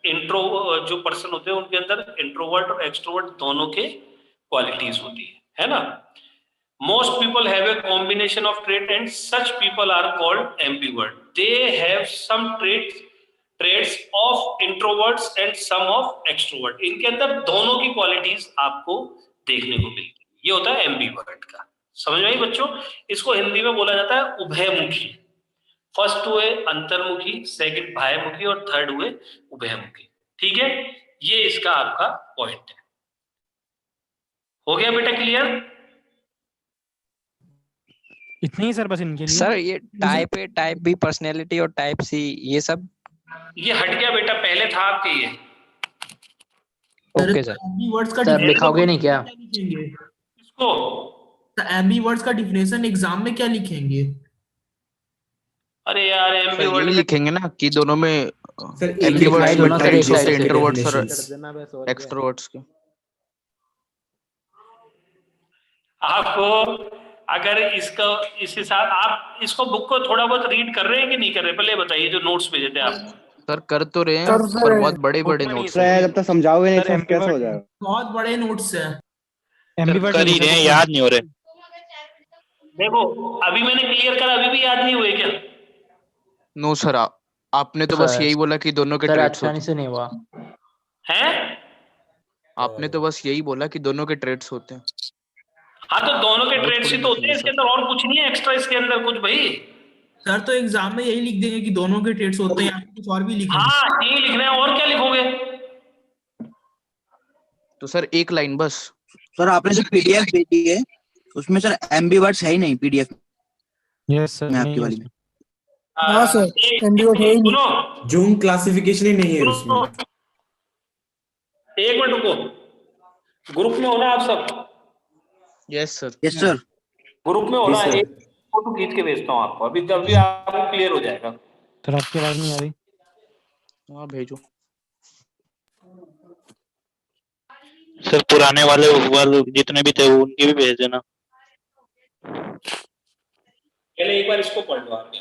Speaker 1: इंट्रो जो पर्सन होते हैं उनके अंदर इंट्रोवर्ट और एक्सट्रोवर्ट दोनों के क्वालिटीज होती है ना। Most people have a combination of trait and such people are called ambivert. They have some traits of introverts and some of extrovert. इनके अंदर दोनों की क्वालिटीज आपको देखने को मिलती है। ये होता है एम्बीवर्ट का। समझ में आई बच्चों? इसको हिंदी में बोला जाता है उभयमुखी। फर्स्ट हुए अंतर्मुखी, सेकंड बाह्यमुखी और थर्ड हुए उभयमुखी, ठीक है। ये इसका आपका पॉइंट है। हो गया बेटा क्लियर?
Speaker 9: इतने ही सर बस इनके लिए।
Speaker 6: सर ये type A, type B personality और टाइप सी ये सब।
Speaker 1: ये हट गया बेटा, पहले था आपके ये।
Speaker 6: Okay sir.
Speaker 8: एम्बीवर्ट्स का
Speaker 3: सर लिखाओगे नहीं क्या?
Speaker 8: लिखेंगे?
Speaker 1: इसको
Speaker 8: एम्बीवर्ट्स का डिफिनेशन एग्जाम में क्या लिखेंगे?
Speaker 1: अरे यार
Speaker 5: सर
Speaker 1: एम्बीवर्ट
Speaker 5: यही लिखेंगे ना कि दोनों में
Speaker 2: सर एक
Speaker 5: एम्बीवर्ट्स
Speaker 3: दोनों
Speaker 5: में
Speaker 3: सर एक
Speaker 5: टाइप्स
Speaker 3: साइड
Speaker 5: होते हैं,
Speaker 3: से
Speaker 5: इंट्रोवर्ट्स और
Speaker 2: definitions।
Speaker 5: एक्सट्रोवर्ट्स के।
Speaker 1: आपको अगर इसका इस हिसाब, आप इसको बुक को थोड़ा बहुत रीड कर रहे हैं कि नहीं कर रहे? पहले बताइए, जो नोट्स भेजे थे आप।
Speaker 5: सर कर तो रहे हैं
Speaker 4: कर तो
Speaker 5: पर
Speaker 4: रहे
Speaker 5: बहुत
Speaker 4: हैं।
Speaker 5: बड़े बड़े
Speaker 9: नहीं
Speaker 5: नोट्स
Speaker 10: सर
Speaker 5: हैं।
Speaker 10: जब तक समझाओगे नहीं
Speaker 9: सर,
Speaker 10: सर कैसे हो
Speaker 9: ambivert-
Speaker 10: जाएगा?
Speaker 8: बहुत बड़े नोट्स है।
Speaker 9: एम्बिवर्ट
Speaker 7: कर ही रहे हैं, याद नहीं हो रहे।
Speaker 1: देखो अभी मैंने क्लियर करा, अभी भी याद नहीं हुए क्या?
Speaker 5: नो सर, आपने तो बस
Speaker 3: सर,
Speaker 5: यही बोला कि दोनों के
Speaker 3: सर
Speaker 5: ट्रेड्स
Speaker 3: आसानी
Speaker 5: होते
Speaker 3: से नहीं हुआ।
Speaker 1: हैं?
Speaker 5: हैं। आपने तो बस यही बोला कि दोनों के ट्रेड्स होते हैं।
Speaker 1: हाँ तो दोनों के
Speaker 5: बहुत
Speaker 1: ट्रेड्स ही
Speaker 5: थोड़ी
Speaker 1: तो होते हैं,
Speaker 5: मुश्किल है
Speaker 1: इसके अंदर और कुछ नहीं है एक्स्ट्रा इसके अंदर कुछ भाई।
Speaker 8: सर तो एग्जाम में यही लिख देंगे कि दोनों के ट्रेड्स होते हैं, या फिर कुछ और भी लिखेंगे?
Speaker 1: हाँ यही लिखना है, और क्या लिखोगे?
Speaker 5: तो सर एक लाइन बस।
Speaker 10: सर आपने जो पीडीएफ भेजी है उसमें सर एमबी वर्ड्स है ही नहीं पीडीएफ
Speaker 9: यस सर,
Speaker 10: में
Speaker 9: नहीं
Speaker 10: आपकी
Speaker 9: है
Speaker 10: वाली
Speaker 9: सर।
Speaker 10: में।
Speaker 4: हाँ सर, MB वर्ड है ही नहीं।
Speaker 1: सुनो
Speaker 2: जूम क्लासिफिकेशन ही नहीं है
Speaker 1: सुनो,
Speaker 2: उसमें।
Speaker 1: एक मिनट रुको, ग्रुप में होना आप सब,
Speaker 5: yes sir.
Speaker 10: Yes sir.
Speaker 1: Group में
Speaker 2: जी
Speaker 1: होना।
Speaker 2: सर।
Speaker 1: एक फोटो खींच के भेजता हूँ आपको, अभी तभी आपको क्लियर हो जाएगा।
Speaker 9: सर आपकी आवाज नहीं आ रही।
Speaker 5: हाँ भेजो।
Speaker 7: सर पुराने वाले जितने भी थे वो उनके भी भेज देना।
Speaker 1: पहले एक बार इसको पढ़ लो आप।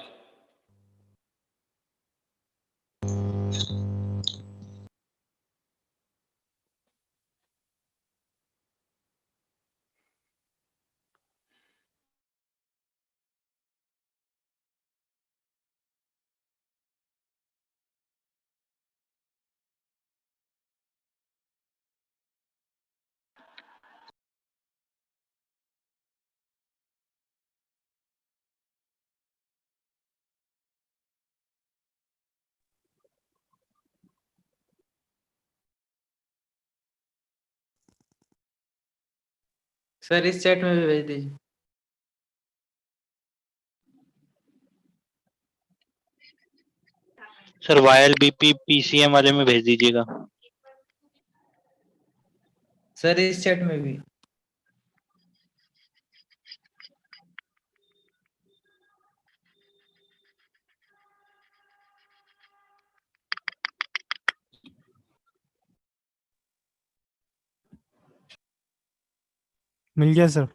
Speaker 3: सर इस चैट में भी भेज दीजिए।
Speaker 7: सर YLBP PCM वाले में भेज दीजिएगा।
Speaker 3: सर इस चैट में भी।
Speaker 9: मिल गया सर।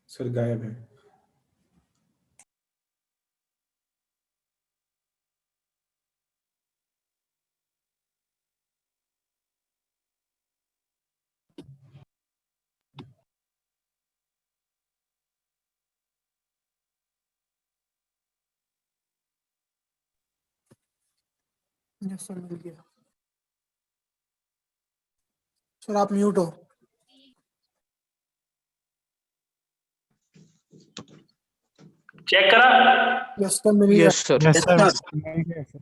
Speaker 2: सर गायब है।
Speaker 4: यस सर, मिल गया। सर आप म्यूट हो।
Speaker 1: चेक करा?
Speaker 4: यस सर, मिल गया।
Speaker 5: Yes sir.
Speaker 9: Yes
Speaker 10: yes
Speaker 9: sir,
Speaker 10: sir.
Speaker 9: मिल गया सर।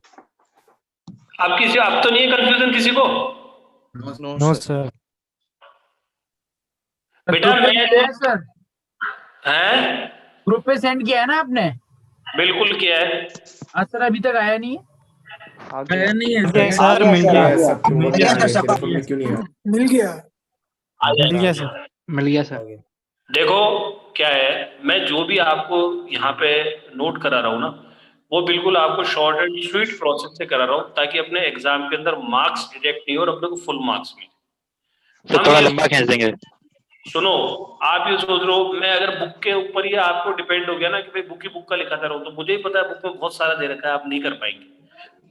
Speaker 1: अब तो नहीं है कंफ्यूजन किसी को?
Speaker 5: No
Speaker 9: no
Speaker 5: sir.
Speaker 9: सर।
Speaker 1: बेटा मैं
Speaker 11: सर
Speaker 1: हैं,
Speaker 11: ग्रुप पे सेंड किया है ना आपने?
Speaker 1: बिल्कुल किया है।
Speaker 11: सर अभी तक आया नहीं है।
Speaker 6: आया नहीं है
Speaker 9: मिल गया
Speaker 6: सर।
Speaker 9: सर, मिल गया।
Speaker 2: गया सब
Speaker 9: मिल
Speaker 2: बोल
Speaker 9: गया
Speaker 2: रहे
Speaker 10: सर,
Speaker 2: थे, टेलीफोन में क्यों नहीं आया?
Speaker 4: मिल गया।
Speaker 1: आ
Speaker 9: मिल
Speaker 1: जाएगा।
Speaker 9: गया सर।
Speaker 3: मिल गया सर।
Speaker 1: देखो क्या है, मैं जो भी आपको यहाँ पे नोट करा रहा हूँ ना, वो बिल्कुल आपको शॉर्ट एंड स्वीट प्रोसेस से करा रहा हूँ, ताकि अपने एग्जाम के अंदर मार्क्स डिडक्ट नहीं हो और अपने को फुल मार्क्स मिले।
Speaker 7: सर थोड़ा लंबा खींच देंगे।
Speaker 1: सुनो, आप ये सोच रहे हो मैं अगर बुक के ऊपर ही आपको डिपेंड हो गया ना कि भाई बुक ही बुक का लिखाता रहूं, तो मुझे ही पता है बुक में बहुत सारा दे रखा है, आप नहीं कर पाएंगे।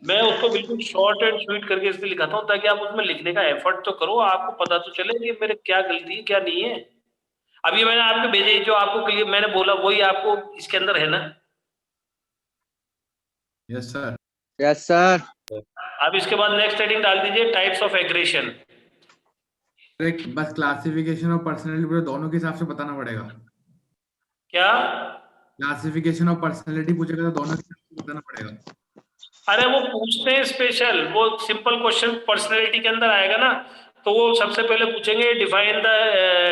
Speaker 1: मैं उसको बिल्कुल शॉर्ट एंड स्वीट करके इसलिए लिखाता हूँ ताकि आप उसमें लिखने का एफर्ट तो करो, आपको पता तो चले कि मेरे क्या गलती है क्या नहीं है। अब ये मैंने आपको भेजे, जो आपको क्लियर मैंने बोला वही आपको इसके अंदर है ना?
Speaker 2: Yes sir.
Speaker 6: Yes sir.
Speaker 1: अब इसके बाद नेक्स्ट हेडिंग डाल दीजिए, टाइप्स ऑफ एग्रेशन।
Speaker 12: बस क्लासिफिकेशन और पर्सनैलिटी पूरे दोनों के हिसाब से बताना पड़ेगा।
Speaker 1: क्या?
Speaker 12: क्लासिफिकेशन और पर्सनैलिटी पूछेगा तो दोनों के हिसाब से बताना पड़ेगा।
Speaker 1: अरे वो पूछते हैं स्पेशल, वो सिंपल क्वेश्चन पर्सनैलिटी के अंदर आएगा ना, तो वो सबसे पहले पूछेंगे define the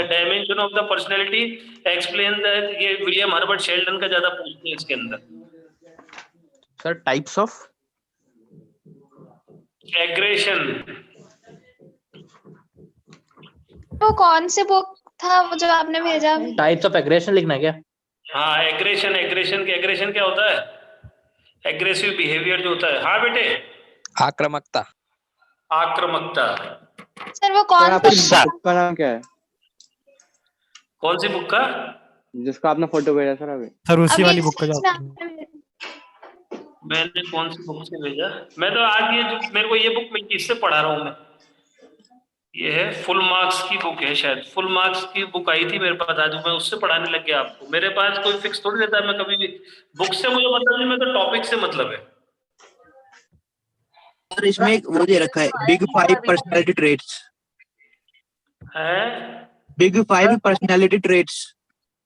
Speaker 1: dimension of the personality, explain the, ये विलियम हर्बर्ट शेल्डन का ज्यादा पूछते हैं इसके अंदर।
Speaker 5: Sir types of
Speaker 1: aggression.
Speaker 13: वो कौन सी बुक था वो जो आपने भेजा?
Speaker 3: टाइप्स ऑफ एग्रेशन लिखना है क्या?
Speaker 1: हाँ एग्रेशन, एग्रेशन क्या होता है? एग्रेसिव बिहेवियर जो होता है। हाँ बेटे,
Speaker 6: आक्रामकता।
Speaker 1: आक्रामकता।
Speaker 13: सर वो कौन सा?
Speaker 6: बुक का नाम क्या है
Speaker 1: कौन सी बुक का?
Speaker 6: जिसका आपने फोटो भेजा सर अभी?
Speaker 9: सर उसी
Speaker 13: अभी
Speaker 9: वाली बुक का
Speaker 13: इसमें
Speaker 9: जो
Speaker 13: आपने-
Speaker 1: मैंने कौन सी बुक से भेजा? मैं तो आज ये जो मेरे को ये बुक मिली इससे पढ़ा रहा हूँ मैं। ये है फुल मार्क्स की बुक है, शायद फुल मार्क्स की बुक आई थी मेरे पास आज, मैं उससे पढ़ाने लग गया आपको। मेरे पास कोई फिक्स थोड़ी रहता है, मैं कभी भी बुक से मुझे मतलब नहीं, मैं तो टॉपिक से मतलब है।
Speaker 10: सर इसमें एक वो दे रखा है बिग 5 पर्सनैलिटी ट्रेट्स।
Speaker 1: है
Speaker 10: बिग 5 पर्सनालिटी ट्रेट्स।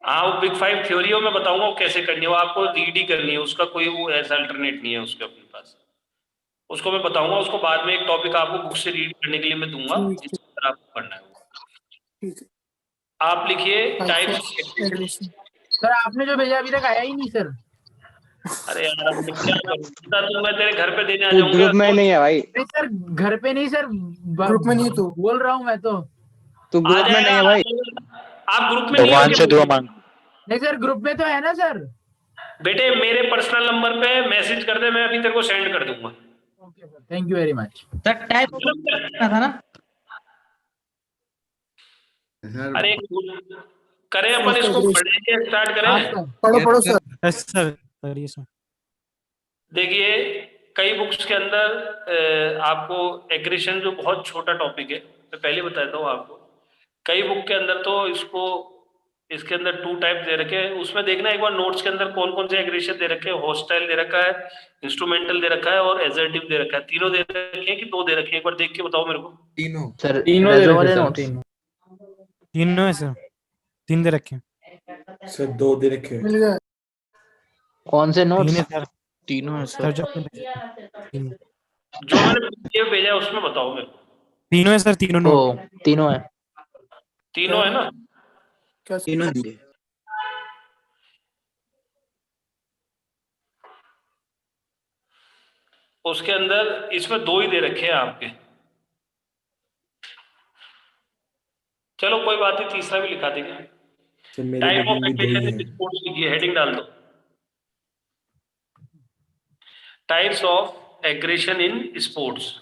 Speaker 1: हाँ, वो बिग 5 थ्योरी मैं बताऊंगा वो कैसे करनी है, वो आपको रीड ही करनी है, उसका कोई वो ऐसा अल्टरनेट नहीं है उसके अपने पास। उसको मैं बताऊंगा, उसको बाद में एक टॉपिक आपको बुक से रीड करने के लिए मैं दूंगा, जिस तरह आपको करना है वो। आप लिखिए टाइप्स।
Speaker 11: सर आपने जो भेजा अभी तक आया ही नहीं सर।
Speaker 1: अरे यार अब मैं क्या करूं, बता दूं, मैं तेरे घर पे देने आ
Speaker 3: तू
Speaker 1: जाऊंगा।
Speaker 3: ग्रुप में नहीं है भाई।
Speaker 11: नहीं सर घर पे नहीं सर,
Speaker 4: ग्रुप में नहीं तू।
Speaker 11: बोल रहा हूँ मैं तो।
Speaker 3: तू
Speaker 1: आ
Speaker 3: ग्रुप में नहीं है भाई।
Speaker 1: आप ग्रुप में नहीं
Speaker 7: भगवान
Speaker 1: हो
Speaker 7: से दुआ मांग।
Speaker 11: नहीं सर ग्रुप में तो है ना सर।
Speaker 1: बेटे मेरे पर्सनल नंबर पे मैसेज कर दे, मैं अभी तेरे को सेंड कर दूंगा।
Speaker 11: Okay sir, thank you very much.
Speaker 3: Sir type था ना।
Speaker 12: सर
Speaker 1: अरे करें अपन इसको, पढ़ेंगे, स्टार्ट करें।
Speaker 4: पढ़ो सर।
Speaker 9: यस सर करिए सर।
Speaker 1: देखिए कई बुक्स के अंदर आपको एग्रेशन जो बहुत छोटा टॉपिक है, मैं पहले बताता हूँ आपको। कई बुक के अंदर तो इसके अंदर 2 टाइप दे रखे हैं, उसमें देखना एक बार नोट्स के अंदर कौन कौन से एग्रेशन दे रखे हैं। हॉस्टाइल दे रखा है, इंस्ट्रूमेंटल दे रखा है और एसर्टिव दे रखा है। तीनों दे रखे हैं कि 2 दे रखे हैं, एक बार देख के बताओ मेरे को।
Speaker 12: तीनों
Speaker 3: सर
Speaker 11: तीनों दे रखे सर,
Speaker 9: तीनों है सर, 3 दे रखे हैं।
Speaker 2: सर 2 दे रखे हैं।
Speaker 4: मिल गया।
Speaker 3: कौन से
Speaker 9: 3
Speaker 3: नोट्स?
Speaker 9: है सर।
Speaker 5: तीनों है
Speaker 9: सर
Speaker 5: सर।
Speaker 9: जो आपने भेजे,
Speaker 1: जो मैंने PDF भेजा है उसमें बताओ मेरे को।
Speaker 9: तीनों है सर, तीनों
Speaker 3: ओ
Speaker 9: नोट।
Speaker 3: तीनों है।
Speaker 1: तीनों है ना?
Speaker 4: क्या
Speaker 10: तीनों दिए।
Speaker 1: उसके अंदर इसमें 2 ही दे रखे हैं आपके। चलो कोई बात नहीं, तीसरा भी लिखा देंगे।
Speaker 2: सर मेरे
Speaker 1: टाइप
Speaker 2: बुक
Speaker 1: ऑफ
Speaker 2: में 2 ही
Speaker 1: एग्रेशन
Speaker 2: है।
Speaker 1: इन स्पोर्ट्स लिखिए, हेडिंग डाल दो। Types of aggression in sports.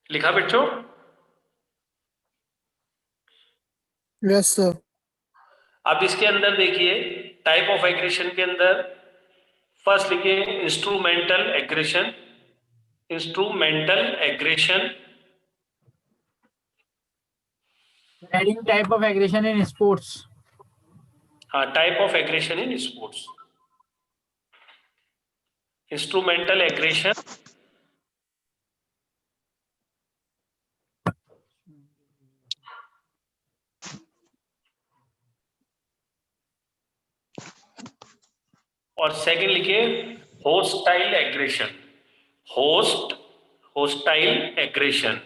Speaker 1: लिखा बच्चों?
Speaker 4: Yes sir.
Speaker 1: अब इसके अंदर देखिए टाइप ऑफ एग्रेशन के अंदर फर्स्ट लिखिए instrumental aggression. Instrumental aggression.
Speaker 11: Heading type of aggression in sports.
Speaker 1: हाँ, type of aggression in sports. Instrumental aggression. और सेकंड लिखिए होस्टाइल एग्रेशन। Hostile aggression.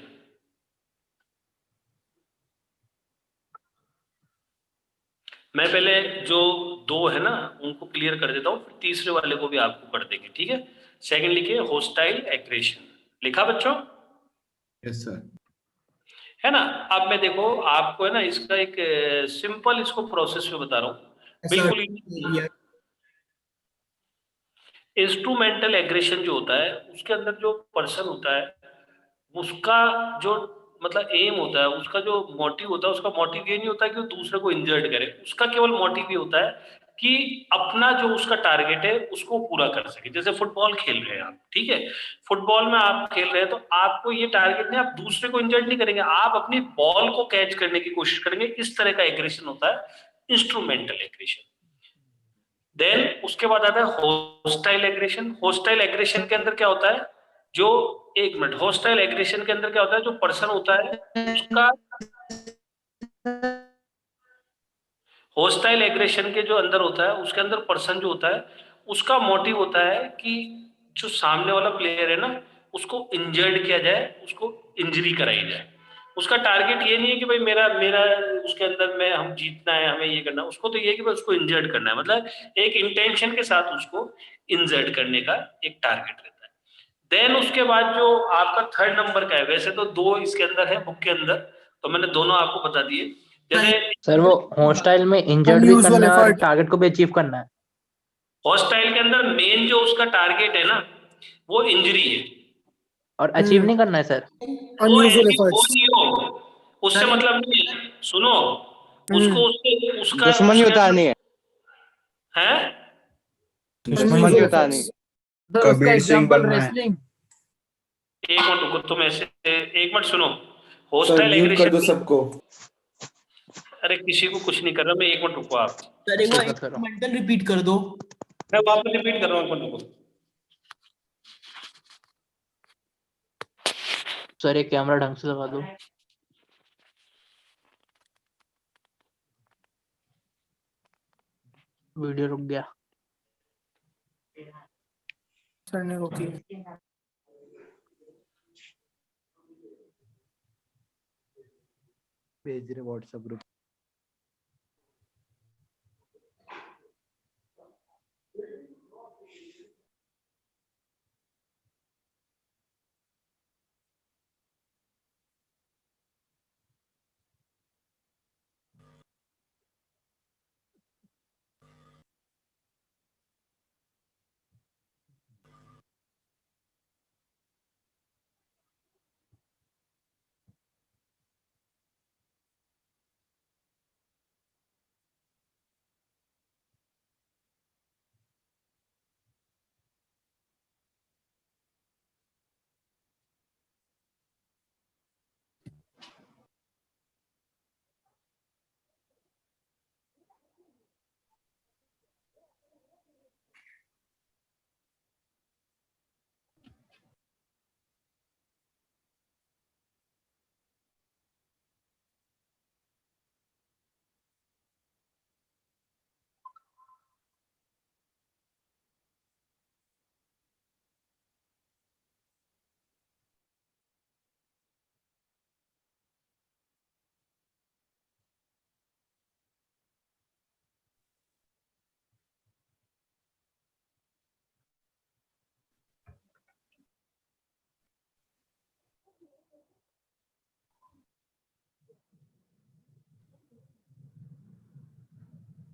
Speaker 1: मैं पहले जो 2 है ना उनको क्लियर कर देता हूँ, फिर तीसरे वाले को भी आपको कर देंगे, ठीक है। सेकंड लिखिए होस्टाइल एग्रेशन। लिखा बच्चों?
Speaker 12: Yes sir.
Speaker 1: है ना? अब मैं देखो आपको है ना इसका एक सिंपल इसको प्रोसेस में बता रहा हूँ, बिल्कुल। इंस्ट्रूमेंटल एग्रेशन जो होता है उसके अंदर जो पर्सन होता है उसका जो मतलब एम होता है, उसका जो मोटिव होता है, उसका मोटिव ये नहीं होता कि वो दूसरे को इंजर्ड करे। उसका केवल मोटिव ये होता है कि अपना जो उसका टारगेट है उसको पूरा कर सके। जैसे फुटबॉल खेल रहे हैं आप, ठीक है, फुटबॉल में आप खेल रहे हैं तो आपको ये टारगेट नहीं, आप दूसरे को इंजर्ड नहीं करेंगे, आप अपनी बॉल को कैच करने की कोशिश करेंगे। इस तरह का एग्रेशन होता है इंस्ट्रूमेंटल एग्रेशन। देन उसके बाद आता है होस्टाइल एग्रेशन। होस्टाइल एग्रेशन के अंदर क्या होता है, जो एक मिनट, होस्टाइल एग्रेशन के अंदर क्या होता है, जो पर्सन होता है उसका, होस्टाइल एग्रेशन के जो अंदर होता है उसके अंदर पर्सन जो होता है उसका मोटिव होता है कि जो सामने वाला प्लेयर है ना उसको इंजर्ड किया जाए, उसको इंजरी कराई जाए। उसका टारगेट ये नहीं है कि भाई मेरा मेरा उसके अंदर में हम जीतना है, हमें ये करना है। उसको तो ये है कि भाई उसको इंजर्ड करना है, मतलब एक इंटेंशन के साथ उसको इंजर्ड करने का एक टारगेट रहता है। देन उसके बाद जो आपका थर्ड नंबर का है, वैसे तो 2 इसके अंदर है बुक के अंदर, तो मैंने दोनों आपको बता दिए। जैसे
Speaker 3: सर वो हॉस्टाइल में इंजर्ड भी करना है और टारगेट को भी अचीव करना है।
Speaker 1: हॉस्टाइल के अंदर मेन जो उसका टारगेट है ना वो इंजरी है
Speaker 3: और अचीव नहीं करना है सर।
Speaker 1: वो नहीं हो, उससे मतलब नहीं है। सुनो, उसको उसका
Speaker 3: दुश्मनी उतारनी है।
Speaker 1: हैं?
Speaker 9: दुश्मनी
Speaker 3: उतारनी।
Speaker 11: कबीर सिंह बनना है।
Speaker 1: एक मिनट रुको, तुम ऐसे एक मिनट सुनो।
Speaker 2: सर
Speaker 1: होस्टाइल
Speaker 2: म्यूट कर दो
Speaker 1: एग्रेशन,
Speaker 2: सबको।
Speaker 1: अरे किसी को कुछ नहीं कर रहा मैं, एक मिनट रुको आप।
Speaker 8: सर एक बार इंस्ट्रूमेंटल रिपीट कर दो।
Speaker 1: मैं वापस रिपीट कर रहा हूँ, एक मिनट रुको।
Speaker 3: सर एक कैमरा ढंग से लगा दो। वीडियो रुक गया।
Speaker 4: सर ने रोकी।
Speaker 14: भेज रहे WhatsApp group.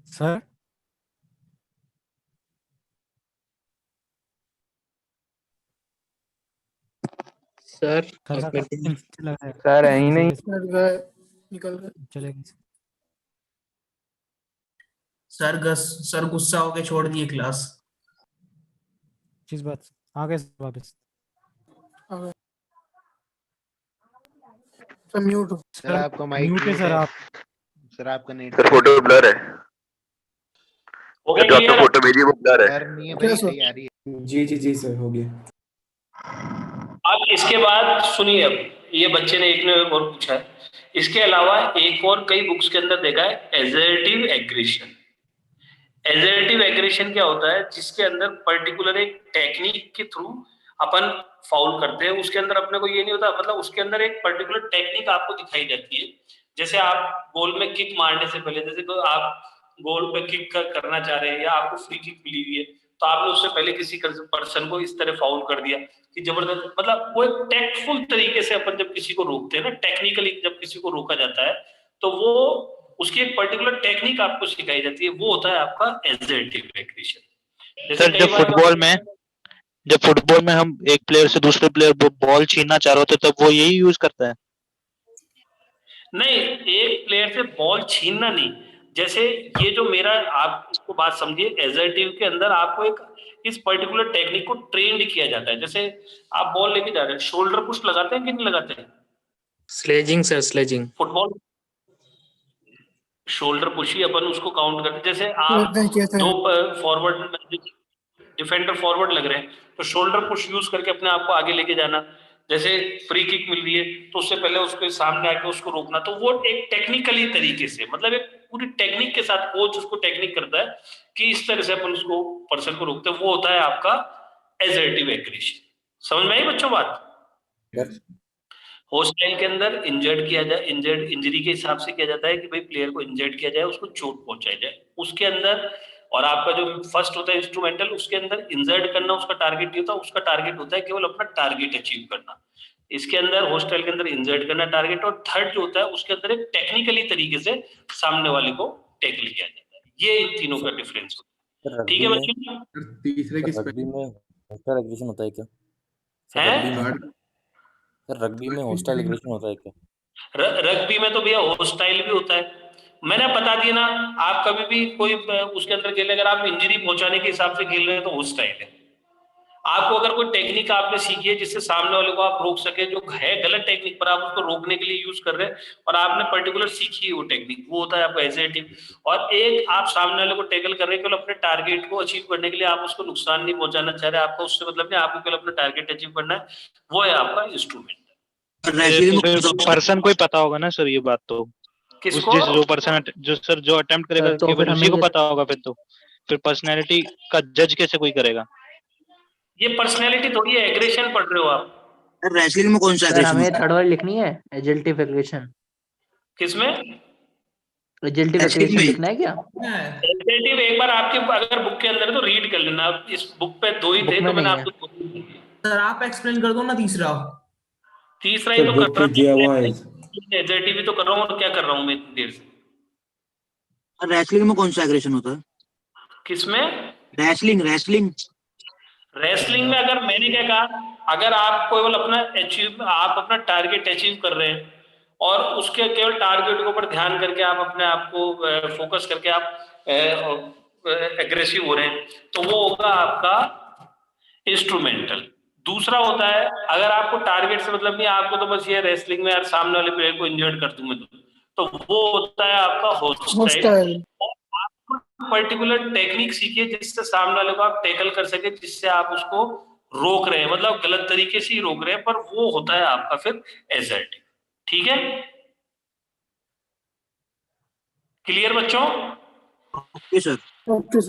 Speaker 9: Sir
Speaker 3: sir
Speaker 9: sir
Speaker 3: एक मिनट।
Speaker 9: नीचे लगा है।
Speaker 3: सर है ही नहीं।
Speaker 4: सर गए, निकल गए।
Speaker 9: चलेगा।
Speaker 8: सर गुस्सा होके छोड़ दिए क्लास।
Speaker 9: किस बात से? आ गए सर वापस।
Speaker 4: आ गए। सर म्यूट हो।
Speaker 14: सर आपका माइक
Speaker 9: म्यूट है सर आप।
Speaker 14: सर आपका नेट।
Speaker 1: सर फोटो ब्लर है। हो गया
Speaker 2: जो आपने
Speaker 1: क्लियर?
Speaker 2: फोटो भेजी वो ब्लर है।
Speaker 14: सर नहीं है
Speaker 4: क्या
Speaker 14: भाई,
Speaker 4: सर?
Speaker 14: सही आ रही है।
Speaker 2: जी सर हो गया।
Speaker 1: अब इसके बाद सुनिए, अब ये बच्चे ने एक ने और पूछा है, इसके अलावा एक और कई बुक्स के अंदर देखा है एजर्टिव एग्रेशन। एजर्टिव एग्रेशन क्या होता है? जिसके अंदर पर्टिकुलर एक टेक्निक के थ्रू अपन फाउल करते हैं। उसके अंदर अपने को ये नहीं होता, मतलब उसके अंदर एक पर्टिकुलर टेक्निक आपको दिखाई जाती है। जैसे आप गोल में किक मारने से पहले, जैसे तो आप गोल पे किक करना चाह रहे हैं या आपको फ्री किक मिली हुई है, तो आपने उससे पहले किसी पर्सन को इस तरह फाउल कर दिया कि जबरदस्त, मतलब वो एक टैक्टफुल तरीके से अपन जब किसी को रोकते हैं ना, टेक्निकली जब किसी को रोका जाता है तो वो उसकी एक पर्टिकुलर टेक्निक आपको सिखाई जाती है, वो होता है आपका एजर्टिव एग्रेशन।
Speaker 7: सर जब फुटबॉल में हम एक प्लेयर से दूसरे प्लेयर बॉल छीनना चाह रहे होते तब वो यही यूज करता है?
Speaker 1: नहीं, एक प्लेयर से बॉल छीनना नहीं। जैसे ये जो मेरा, आप इसको बात समझिए, एजर्टिव के अंदर आपको एक इस पर्टिकुलर टेक्निक को ट्रेंड किया जाता है। जैसे आप बॉल लेके जा रहे हैं, शोल्डर पुश लगाते हैं कि नहीं लगाते हैं?
Speaker 3: Sledging sir, sledging.
Speaker 1: Football shoulder push ही अपन उसको काउंट करते हैं। जैसे आप
Speaker 4: लगता है कैसे
Speaker 1: दो फॉरवर्ड डिफेंडर फॉरवर्ड लग रहे हैं तो शोल्डर पुश यूज करके अपने आप को आगे लेके जाना। जैसे फ्री किक मिल रही है तो उससे पहले उसके सामने आके उसको रोकना, तो वो एक टेक्निकली तरीके से, मतलब एक पूरी टेक्निक के साथ कोच उसको टेक्निक करता है कि इस तरह से अपन उसको पर्सन को रोकते हैं, वो होता है आपका एजर्टिव एग्रेशन। समझ में आई बच्चों बात? हॉस्टाइल के अंदर इंजर्ड किया जाए, इंजरी के हिसाब से किया जाता है कि भाई प्लेयर को इंजर्ड किया जाए, उसको चोट पहुंचाई जाए उसके अंदर। और आपका जो फर्स्ट होता है इंस्ट्रूमेंटल, उसके अंदर इंजर्ड करना उसका टारगेट नहीं होता, उसका टारगेट होता है केवल अपना टारगेट अचीव करना। इसके अंदर हॉस्टाइल के अंदर इंजर्ड करना टारगेट, और थर्ड जो होता है उसके अंदर एक टेक्निकली तरीके से सामने वाले को टैकल किया जाता है। ये इन तीनों का डिफरेंस होता है। ठीक है बच्चों?
Speaker 12: तीसरे की
Speaker 14: रग्बी में हॉस्टाइल एग्रेशन होता है क्या?
Speaker 1: है
Speaker 14: सर रग्बी में हॉस्टाइल एग्रेशन होता है क्या?
Speaker 1: रग्बी में तो भैया हॉस्टाइल भी होता है। मैंने बता दिया ना, आप कभी भी कोई उसके अंदर खेले, अगर आप इंजरी पहुंचाने के हिसाब से खेल रहे हैं तो हॉस्टाइल है। आपको अगर कोई टेक्निक आपने सीखी है जिससे सामने वाले को आप रोक सके, जो है गलत टेक्निक पर आप उसको रोकने के लिए यूज कर रहे हैं और आपने पर्टिकुलर सीखी है वो टेक्निक, वो होता है आपका एजर्टिव। और एक आप सामने वाले को टैकल कर रहे हैं केवल अपने टारगेट को अचीव करने के लिए, आप उसको नुकसान नहीं पहुंचाना चाह रहे, आपका उससे मतलब नहीं, आपको केवल अपना टारगेट अचीव करना है, वो है आपका इंस्ट्रूमेंट।
Speaker 10: रेसलिंग में
Speaker 7: फिर पर्सन को ही पता होगा ना सर ये बात तो।
Speaker 1: किसको?
Speaker 7: जो पर्सन जो अटेम्प्ट करेगा
Speaker 3: तो
Speaker 7: केवल
Speaker 3: फिर
Speaker 7: उसी को
Speaker 3: हमें
Speaker 7: पता होगा फिर पर्सनैलिटी का जज कैसे कोई करेगा?
Speaker 1: ये पर्सनैलिटी थोड़ी है, एग्रेशन पढ़ रहे हो आप।
Speaker 10: रेसलिंग में कौन सा
Speaker 3: सर
Speaker 10: एग्रेशन
Speaker 3: हमें
Speaker 10: होता है?
Speaker 3: थर्ड वर्ड लिखनी है, एजल्टिव एग्रेशन।
Speaker 1: किसमें?
Speaker 3: एजल्टिव
Speaker 10: रेसलिंग
Speaker 3: एग्रेशन
Speaker 10: में
Speaker 3: लिखना है क्या?
Speaker 1: एग्जेक्टिव एक बार आपके अगर बुक के अंदर है तो रीड कर लेना। इस बुक पे 2 ही
Speaker 3: बुक
Speaker 1: थे
Speaker 3: में
Speaker 1: तो मैंने
Speaker 3: नहीं है।
Speaker 1: आपको
Speaker 8: सर आप एक्सप्लेन कर दो ना तीसरा।
Speaker 1: तीसरा ही
Speaker 2: सर
Speaker 1: तो
Speaker 2: बुक
Speaker 1: कर
Speaker 2: पे दिया हुआ
Speaker 1: रहा
Speaker 2: है।
Speaker 1: हूँ, एग्जेक्टिव ही तो कर रहा हूँ, और क्या कर रहा हूँ मैं इतनी देर से।
Speaker 10: रेसलिंग में कौन सा एग्रेशन होता है?
Speaker 1: किसमें?
Speaker 10: रेसलिंग
Speaker 1: रेसलिंग में अगर मैंने क्या कहा, अगर आप केवल आप अपना टारगेट अचीव कर रहे हैं और उसके केवल टारगेट के ऊपर ध्यान करके आप अपने आप को फोकस करके आप एग्रेसिव हो रहे हैं, तो वो होगा आपका इंस्ट्रूमेंटल। दूसरा होता है, अगर आपको टारगेट से मतलब नहीं, आपको तो बस ये रेसलिंग में यार सामने वाले प्लेयर को इंजर्ड कर दूं मैं, तो वो होता है आपका होस्टाइल।
Speaker 4: हॉस्टाइल।
Speaker 1: पर्टिकुलर टेक्निक सीखिए जिससे सामने वाले को आप टैकल कर सके, जिससे आप उसको रोक रहे हैं, मतलब गलत तरीके से ही रोक रहे हैं, पर वो होता है आपका फिर एसर्टिव। ठीक है, क्लियर बच्चों?
Speaker 10: Okay sir.
Speaker 4: ओके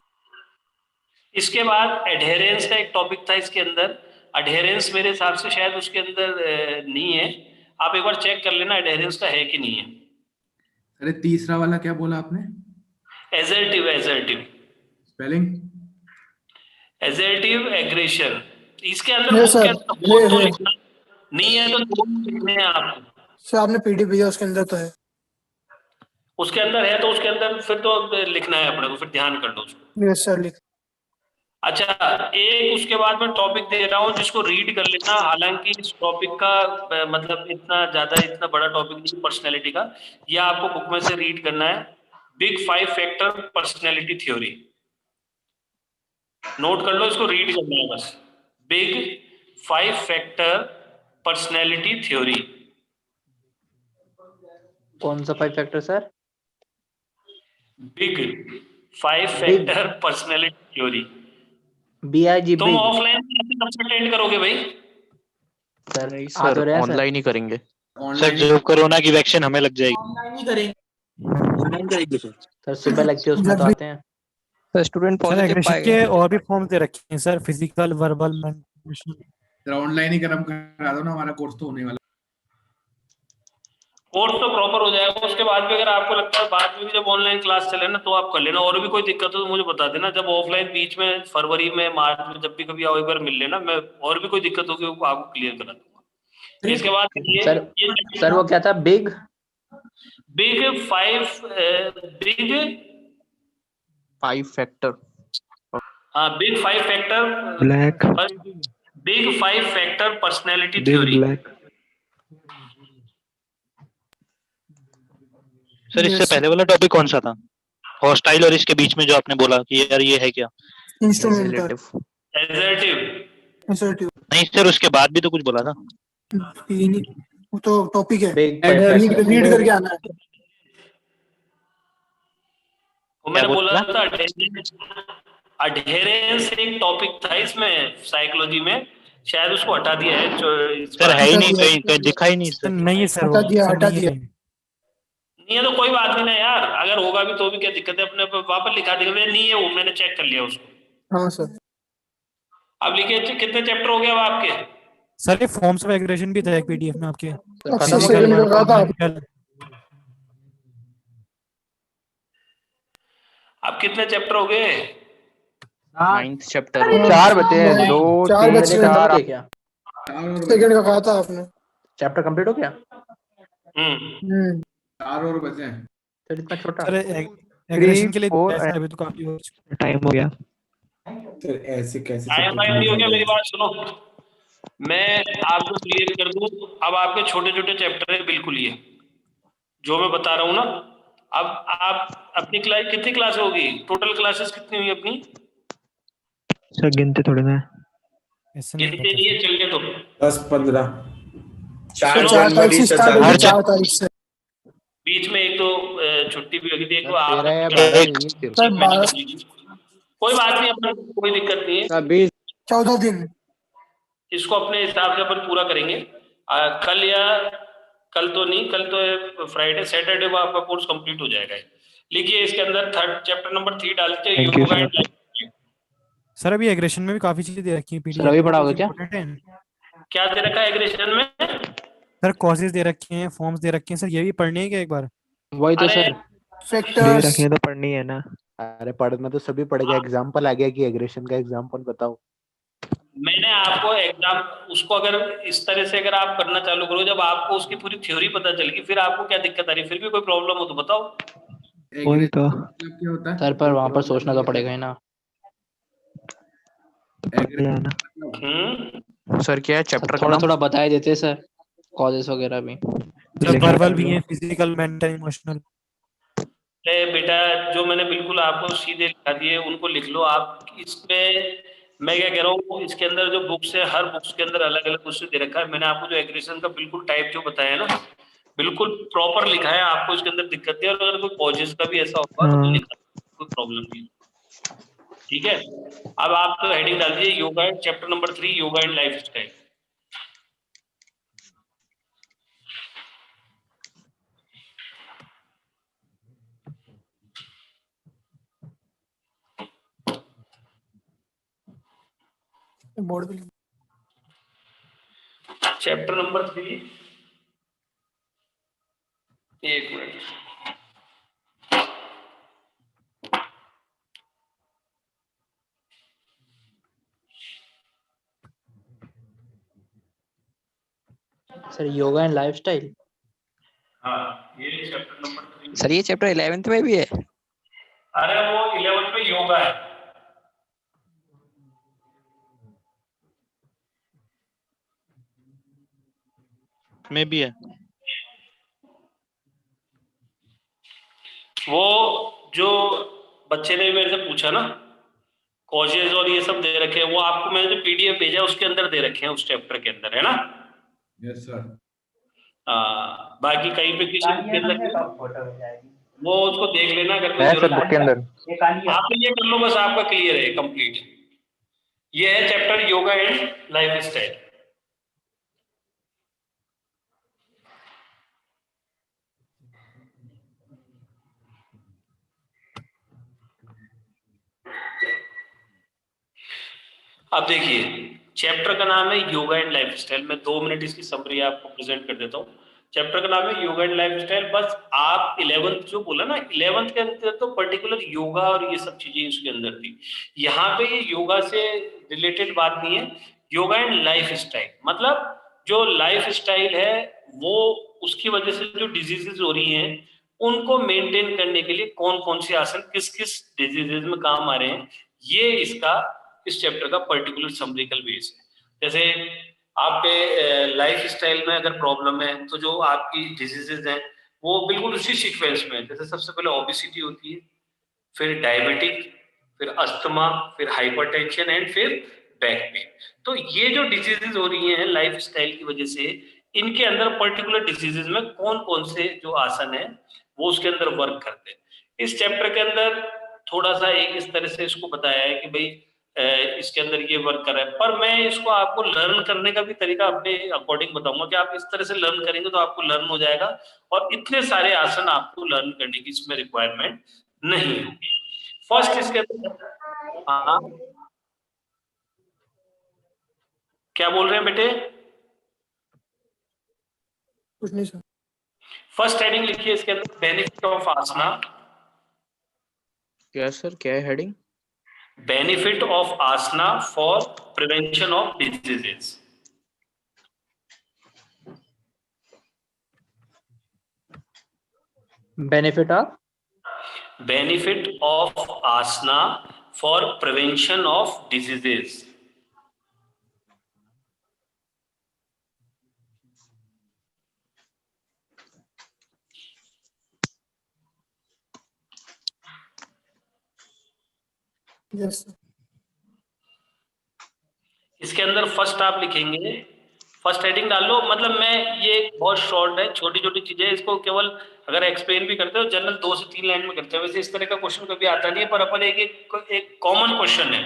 Speaker 1: इसके बाद एडहेरेंस का एक टॉपिक था इसके अंदर। एडहेरेंस मेरे हिसाब से शायद उसके अंदर नहीं है, आप एक बार चेक कर लेना एडहेरेंस का है कि नहीं है।
Speaker 12: अरे तीसरा वाला क्या बोला आपने?
Speaker 1: Assertive
Speaker 12: spelling?
Speaker 1: Assertive aggression. इसके अंदर
Speaker 4: है
Speaker 1: बुक के
Speaker 4: सर,
Speaker 1: अंदर दो
Speaker 4: है।
Speaker 1: लिखना नहीं है तो दो लिखने हैं आपको।
Speaker 4: सर आपने पीडीएफ भेजा उसके अंदर तो है।
Speaker 1: उसके अंदर है तो उसके अंदर फिर तो लिखना है अपने को, फिर ध्यान कर लो उसको।
Speaker 4: यस सर लिख।
Speaker 1: अच्छा, एक उसके बाद मैं टॉपिक दे रहा हूँ जिसको रीड कर लेना। हालांकि इस टॉपिक का मतलब इतना बड़ा टॉपिक नहीं पर्सनैलिटी का, यह आपको बुक में से रीड करना है। Big 5 factor personality theory, note कर लो, इसको रीड करना है बस। Big 5 factor personality theory.
Speaker 3: कौन सा 5 factor sir?
Speaker 1: Big 5 factor personality theory.
Speaker 3: BIG
Speaker 1: तुम
Speaker 3: बिग।
Speaker 1: ऑफलाइन कब से अटेंड करोगे भाई?
Speaker 3: सर
Speaker 5: नहीं
Speaker 3: आ तो
Speaker 5: सर
Speaker 3: रहे हैं सर।
Speaker 5: ऑनलाइन ही करेंगे।
Speaker 7: सर जो कोरोना की वैक्सीन हमें लग जाएगी।
Speaker 8: ऑनलाइन ही करेंगे।
Speaker 10: ऑनलाइन करेंगे सर।
Speaker 3: सर सुबह लेक्चर उसमें तो आते हैं।
Speaker 6: तो स्टूडेंट
Speaker 9: सर
Speaker 6: पॉजिटिव
Speaker 9: एग्रेशन
Speaker 6: पाए
Speaker 9: के
Speaker 6: गए।
Speaker 9: और भी फॉर्म दे रखे हैं sir, physical, verbal, mental.
Speaker 12: Sir online ही करा दो ना, हमारा कोर्स तो होने वाला।
Speaker 1: कोर्स तो प्रॉपर हो जाएगा, उसके बाद भी अगर आपको लगता है बाद में भी जब ऑनलाइन क्लास चले ना तो आप कर लेना। और भी कोई दिक्कत हो तो मुझे बता देना, जब ऑफलाइन बीच में फरवरी में मार्च में जब भी कभी आओ एक बार मिल लेना, मैं और भी कोई दिक्कत होगी वो आपको क्लियर करा दूंगा। इसके बाद
Speaker 3: सर वो क्या था? Big
Speaker 5: 5 factor.
Speaker 1: हाँ, big 5 factor
Speaker 6: black.
Speaker 1: Big 5 factor personality theory.
Speaker 7: Sir इससे पहले वाला टॉपिक कौन सा था? हॉस्टाइल और इसके बीच में जो आपने बोला कि यार ये है क्या?
Speaker 4: इंस्ट्रूमेंटल।
Speaker 1: एसर्टिव।
Speaker 7: नहीं सर उसके बाद भी तो कुछ बोला था।
Speaker 4: वो तो टॉपिक है,
Speaker 3: बिग
Speaker 4: रीड करके आना है।
Speaker 1: वो मैंने बोला था अडहेरेंस एक टॉपिक था इसमें साइकोलॉजी में, शायद उसको हटा दिया है।
Speaker 7: सर है ही नहीं, कहीं दिखा ही नहीं सर।
Speaker 9: नहीं है सर,
Speaker 4: हटा दिया।
Speaker 1: नहीं है तो कोई बात नहीं ना यार, अगर होगा भी तो भी क्या दिक्कत है, अपने वापस लिखा देगा। नहीं है वो, मैंने चेक कर लिया उसको।
Speaker 4: हाँ सर।
Speaker 1: अब लिखे कितने चैप्टर हो गए अब आपके?
Speaker 9: सर ये फॉर्म्स ऑफ एग्रेशन भी था एक पीडीएफ में आपके।
Speaker 4: अच्छे से लगा था।
Speaker 1: अब कितने चैप्टर हो गए?
Speaker 5: 9th chapter.
Speaker 3: 4 बचे हैं, 2
Speaker 4: 4
Speaker 3: 3
Speaker 4: बचे
Speaker 3: 4
Speaker 4: हैं।
Speaker 3: क्या?
Speaker 4: सेकंड का कहा था आपने।
Speaker 3: चैप्टर कंप्लीट हो गया?
Speaker 12: 4 और बचे हैं।
Speaker 3: सर इतना छोटा?
Speaker 9: सर एग्रेशन के लिए ऐसा अभी तो काफी हो
Speaker 6: टाइम हो गया।
Speaker 2: सर ऐसे कैसे
Speaker 1: टाइम नहीं हो गया? मेरी बात सुनो, मैं आपको क्लियर कर दूं। अब आपके छोटे छोटे चैप्टर है बिल्कुल, ये जो मैं बता रहा हूँ ना। अब आप अपनी क्लास कितनी क्लास होगी? टोटल क्लासेस कितनी हुई अपनी?
Speaker 6: सर गिनते थोड़े ना।
Speaker 1: गिनते नहीं है, चलने दो।
Speaker 2: 10-15
Speaker 4: 4 तारीख से स्टार्ट होगी, 4 तारीख से।
Speaker 1: बीच में एक तो छुट्टी भी होगी, देखो आप। कोई बात नहीं, अपना कोई दिक्कत नहीं है।
Speaker 4: 14 दिन।
Speaker 1: इसको अपने हिसाब से अपन पूरा करेंगे। कल या कल तो नहीं, कल तो फ्राइडे, सैटरडे को आपका कोर्स कंप्लीट हो जाएगा। लिखिए इसके अंदर थर्ड चैप्टर नंबर 3 डालते हैं, योगा एंड लाइफ।
Speaker 9: सर अभी एग्रेशन में भी काफी चीजें दे रखी हैं
Speaker 3: सर अभी पढ़ाओगे क्या?
Speaker 1: क्या दे रखा है एग्रेशन में?
Speaker 9: सर कॉजेज दे रखे हैं, फॉर्म्स दे रखे हैं, सर ये भी पढ़ने हैं क्या एक बार?
Speaker 3: वही तो सर,
Speaker 6: दे रखे तो पढ़नी है ना।
Speaker 14: अरे पढ़ना तो सभी पढ़ेगा, एग्जाम्पल आ गया कि एग्रेशन का एग्जाम्पल बताओ।
Speaker 1: मैंने आपको एग्जाम उसको अगर इस तरह से अगर आप करना चालू करो, जब आपको उसकी पूरी थ्योरी पता चलेगी, फिर आपको क्या दिक्कत आ रही है? फिर भी कोई प्रॉब्लम हो तो बताओ।
Speaker 6: वही तो
Speaker 12: क्या होता है?
Speaker 3: सर पर वहां पर सोचना तो पड़ेगा ही ना।
Speaker 5: सर क्या है चैप्टर का
Speaker 3: थोड़ा
Speaker 5: नाम?
Speaker 3: थोड़ा बताए देते सर, कॉजेस वगैरह भी।
Speaker 9: सर वर्बल भी है, फिजिकल, मेंटल, इमोशनल।
Speaker 1: बेटा जो मैंने बिल्कुल आपको सीधे लिखा दिए उनको लिख लो आप। इसमें मैं क्या कह रहा हूँ, इसके अंदर जो बुक्स है, हर बुक्स के अंदर अलग अलग कुछ दे रखा है। मैंने आपको जो एग्रेशन का बिल्कुल टाइप जो बताया ना, बिल्कुल प्रॉपर लिखा है। आपको इसके अंदर दिक्कत है, और अगर कोई कॉजेस का भी ऐसा होगा तो लिखा, कोई प्रॉब्लम नहीं। ठीक है, अब आप तो हेडिंग डाल दीजिए yoga and chapter number 3, yoga and life style. Chapter number 3, एक minute.
Speaker 3: Sir yoga and lifestyle.
Speaker 1: हाँ, ये चैप्टर नंबर 3।
Speaker 6: सर ये चैप्टर 11th में भी है?
Speaker 1: अरे वो 11th में योगा है।
Speaker 7: में भी है।
Speaker 1: वो जो बच्चे ने मेरे से पूछा ना, कॉजेज और ये सब दे रखे हैं, वो आपको मैंने जो पीडीएफ भेजा उसके अंदर दे रखे हैं, उस चैप्टर के अंदर, है ना?
Speaker 12: Yes sir.
Speaker 1: बाकी कहीं पे किसी वो उसको देख लेना अगर कोई
Speaker 14: है
Speaker 1: जरूरत
Speaker 14: सर बुक के अंदर।
Speaker 1: आप ये कर लो, बस आपका क्लियर है, कंप्लीट। ये है chapter yoga and life style. अब देखिए, चैप्टर का नाम है योगा एंड लाइफस्टाइल। मैं 2 मिनट इसकी समरी आपको प्रेजेंट कर देता हूँ। चैप्टर का नाम है योगा एंड लाइफस्टाइल। बस आप 11th जो बोला ना, 11th के अंदर तो पर्टिकुलर योगा और ये सब चीजें उसके अंदर थी। यहाँ पे ये योगा से रिलेटेड बात नहीं है। योगा एंड लाइफस्टाइल मतलब जो लाइफस्टाइल है वो, उसकी वजह से जो डिजीजेज हो रही हैं उनको मेंटेन करने के लिए कौन कौन से आसन किस किस डिजीजेज में काम आ रहे हैं, ये इसका इस चैप्टर का पर्टिकुलर समरिकल बेस है। जैसे आपके लाइफ स्टाइल में अगर प्रॉब्लम है तो जो आपकी डिजीजेज हैं वो बिल्कुल उसी सीक्वेंस में है। जैसे सबसे पहले ओबेसिटी होती है, फिर डायबिटिक, फिर अस्थमा, फिर हाइपरटेंशन एंड फिर बैक पेन। तो ये जो डिजीजेज हो रही हैं लाइफ स्टाइल की वजह से, इनके अंदर पर्टिकुलर डिजीजेज में कौन कौन से जो आसन है वो उसके अंदर वर्क करते हैं। इस चैप्टर के अंदर थोड़ा सा एक इस तरह से इसको बताया है कि भाई इसके अंदर ये वर्क कर रहा है, पर मैं इसको आपको लर्न करने का भी तरीका अपने अकॉर्डिंग बताऊंगा कि आप इस तरह से लर्न करेंगे तो आपको लर्न हो जाएगा, और इतने सारे आसन आपको लर्न करने की इसमें रिक्वायरमेंट नहीं होगी। फर्स्ट इसके अंदर, हाँ क्या बोल रहे हैं बेटे?
Speaker 11: कुछ नहीं सर।
Speaker 1: फर्स्ट हेडिंग लिखिए इसके अंदर, बेनिफिट ऑफ आसना।
Speaker 5: क्या सर, क्या है heading?
Speaker 1: Benefit of asana for prevention of diseases.
Speaker 3: Benefit
Speaker 1: of asana for prevention of diseases.
Speaker 11: Yes.
Speaker 1: इसके अंदर फर्स्ट आप लिखेंगे, फर्स्ट हेडिंग डाल लो। मतलब मैं ये बहुत शॉर्ट है, छोटी छोटी चीजें, इसको केवल अगर एक्सप्लेन भी करते हो जनरल 2 से 3 लाइन में करते हैं। वैसे इस तरह का क्वेश्चन कभी आता नहीं है, पर अपन एक कॉमन क्वेश्चन है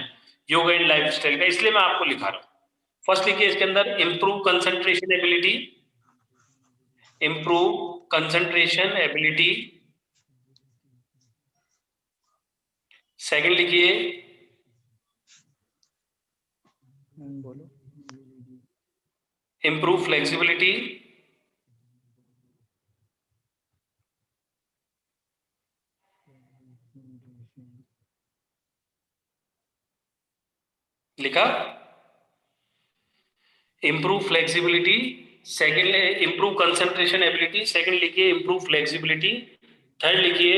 Speaker 1: योगा एंड लाइफस्टाइल का, इसलिए मैं आपको लिखा रहा हूँ। फर्स्ट लिखिए इसके अंदर, improve concentration ability. improve concentration ability. Second लिखिए improve flexibility. लिखा improve flexibility. Second improve concentration ability. Second लिखिए improve flexibility. थर्ड लिखिए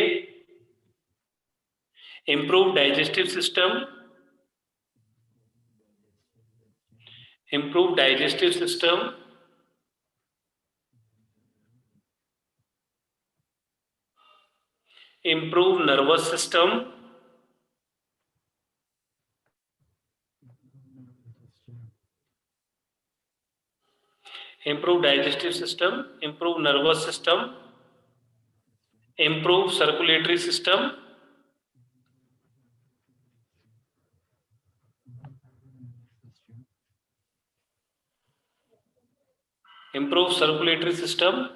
Speaker 1: improve digestive system. improve digestive system. improve nervous system. improve digestive system, improve nervous system, improve circulatory system, improve circulatory system,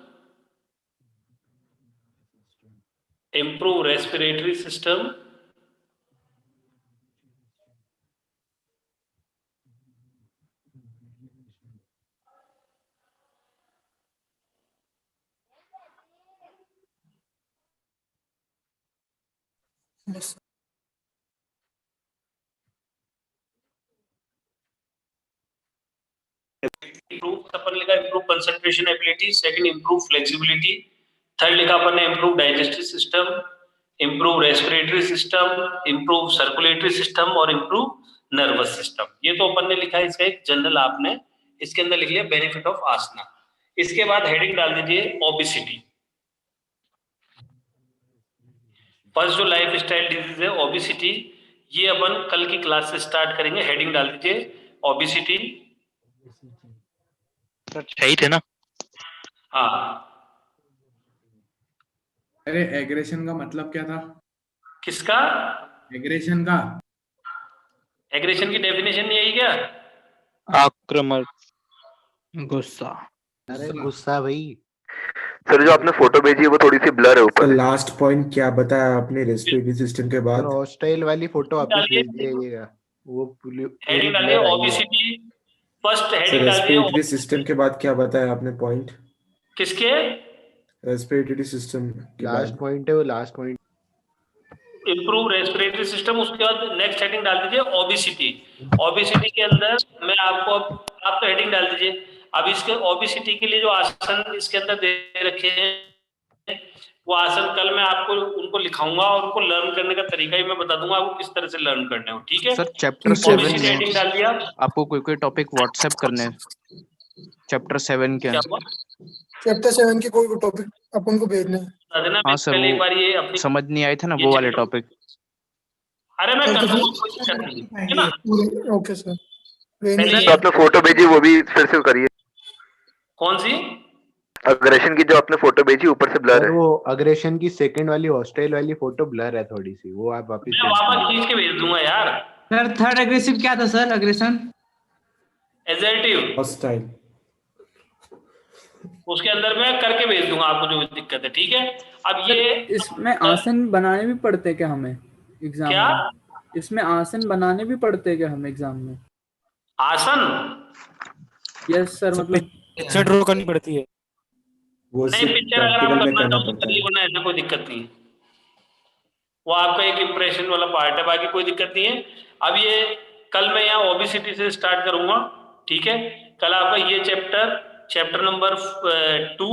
Speaker 1: improve respiratory system, improve अपन लिखा improve concentration ability, second improve flexibility, third लिखा अपन ने improve digestive system, improve respiratory system, improve circulatory system और improve nervous system. ये तो अपन ने लिखा है, इसका एक जनरल आपने इसके अंदर लिख लिया benefit of आसना. इसके बाद हेडिंग डाल दीजिए obesity. फर्स्ट जो लाइफ स्टाइल डिजीज है ओबेसिटी, ये अपन कल की क्लास से स्टार्ट करेंगे. हेडिंग डाल दीजिए ओबेसिटी.
Speaker 7: सही थे ना?
Speaker 1: हाँ.
Speaker 12: अरे एग्रेशन का मतलब क्या था?
Speaker 1: किसका?
Speaker 12: एग्रेशन का.
Speaker 1: एग्रेशन की डेफिनेशन यही क्या?
Speaker 7: आक्रामक.
Speaker 3: गुस्सा.
Speaker 14: अरे गुस्सा भाई.
Speaker 15: सर जो आपने फोटो भेजी है वो थोड़ी सी ब्लर है ऊपर.
Speaker 2: लास्ट पॉइंट क्या बताया आपने रेस्पिरेटरी सिस्टम के बाद?
Speaker 14: हॉस्टाइल वाली फोटो वापस भेज दीजिएगा. वो
Speaker 1: हेडिंग डालिए ओबेसिटी. फर्स्ट हेडिंग डालिए
Speaker 2: रेस्पिरेटरी सिस्टम के बाद क्या बताया आपने पॉइंट?
Speaker 1: किसके?
Speaker 2: रेस्पिरेटरी सिस्टम के बाद
Speaker 14: लास्ट पॉइंट है वो. Last point
Speaker 1: improve respiratory system. उसके बाद नेक्स्ट हेडिंग डाल दीजिए ओबेसिटी. ओबेसिटी के अंदर मैं आपको, आप तो हेडिंग डाल दीजिए. अब इसके ओबेसिटी के लिए जो आसन इसके अंदर दे रखे हैं वो आसन कल मैं आपको उनको लिखाऊंगा और उनको लर्न करने का तरीका ही मैं बता दूंगा आपको किस तरह से लर्न करने हो. ठीक है
Speaker 5: सर चैप्टर 7
Speaker 1: ओबेसिटी हेडिंग डाल दिया.
Speaker 5: आपको कोई टॉपिक व्हाट्सएप करने हैं चैप्टर 7 के.
Speaker 4: चैप्टर 7 के कोई टॉपिक अपन को भेजने हैं.
Speaker 5: हाँ सर,
Speaker 1: पहले एक बार ये अपनी
Speaker 5: समझ नहीं आए थे ना वो वाले टॉपिक.
Speaker 1: अरे मैं कर दूंगा, कोई दिक्कत नहीं है ना.
Speaker 4: Okay sir.
Speaker 15: जो आपने फोटो भेजी वो भी फिर से करिए.
Speaker 1: कौन सी?
Speaker 15: अग्रेशन की जो आपने फोटो भेजी ऊपर से ब्लर है.
Speaker 14: वो अग्रेशन की सेकंड वाली हॉस्टाइल वाली फोटो ब्लर है थोड़ी सी. वो आप वापस
Speaker 1: मैं वापस खींच के भेज दूंगा यार.
Speaker 11: सर थर्ड एग्रेसिव क्या था सर? अग्रेशन
Speaker 1: एसर्टिव
Speaker 2: हॉस्टाइल
Speaker 1: उसके अंदर मैं करके भेज दूंगा आपको जो दिक्कत है. ठीक है. अब ये
Speaker 11: इसमें आसन बनाने भी पड़ते हैं क्या हमें एग्जाम
Speaker 1: क्या?
Speaker 11: में? इसमें आसन बनाने भी पड़ते हैं क्या हमें एग्जाम में?
Speaker 1: आसन?
Speaker 11: Yes sir. मतलब
Speaker 9: पिक्चर ड्रॉ करनी पड़ती है.
Speaker 2: वो
Speaker 1: नहीं, पिक्चर अगर आप करना चाहो तो करिए, वरना ऐसा कोई दिक्कत नहीं है. वो आपका एक इम्प्रेशन वाला पार्ट है, बाकी कोई दिक्कत नहीं है. अब ये कल मैं यहाँ ओबेसिटी से स्टार्ट करूंगा. ठीक है. कल आपका ये चैप्टर नंबर 2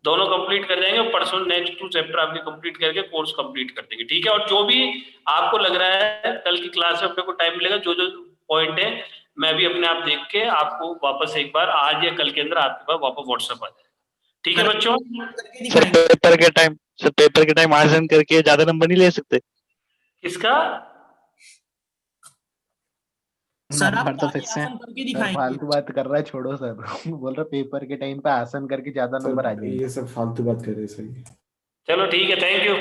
Speaker 1: दोनों कंप्लीट कर जाएंगे और परसों नेक्स्ट 2 चैप्टर आपके कंप्लीट करके कोर्स कंप्लीट कर देंगे. ठीक है. और जो भी आपको लग रहा है कल की क्लास में अपने को टाइम मिलेगा, जो जो पॉइंट है मैं भी अपने आप देख के आपको वापस एक बार आज या कल के अंदर आपके पास वापस व्हाट्सएप आ जाए. ठीक है बच्चों?
Speaker 7: सर पेपर के टाइम आसन करके ज्यादा नंबर नहीं ले सकते?
Speaker 1: किसका?
Speaker 11: सर आप
Speaker 3: तो फिक्स है.
Speaker 11: आसन करके दिखाएंगे.
Speaker 14: फालतू बात कर रहा है, छोड़ो सर. बोल रहा पेपर के टाइम पे आसन करके ज्यादा नंबर आ जाएंगे.
Speaker 2: ये सब फालतू बात कर रहे हैं सर.
Speaker 1: चलो ठीक है. Thank you.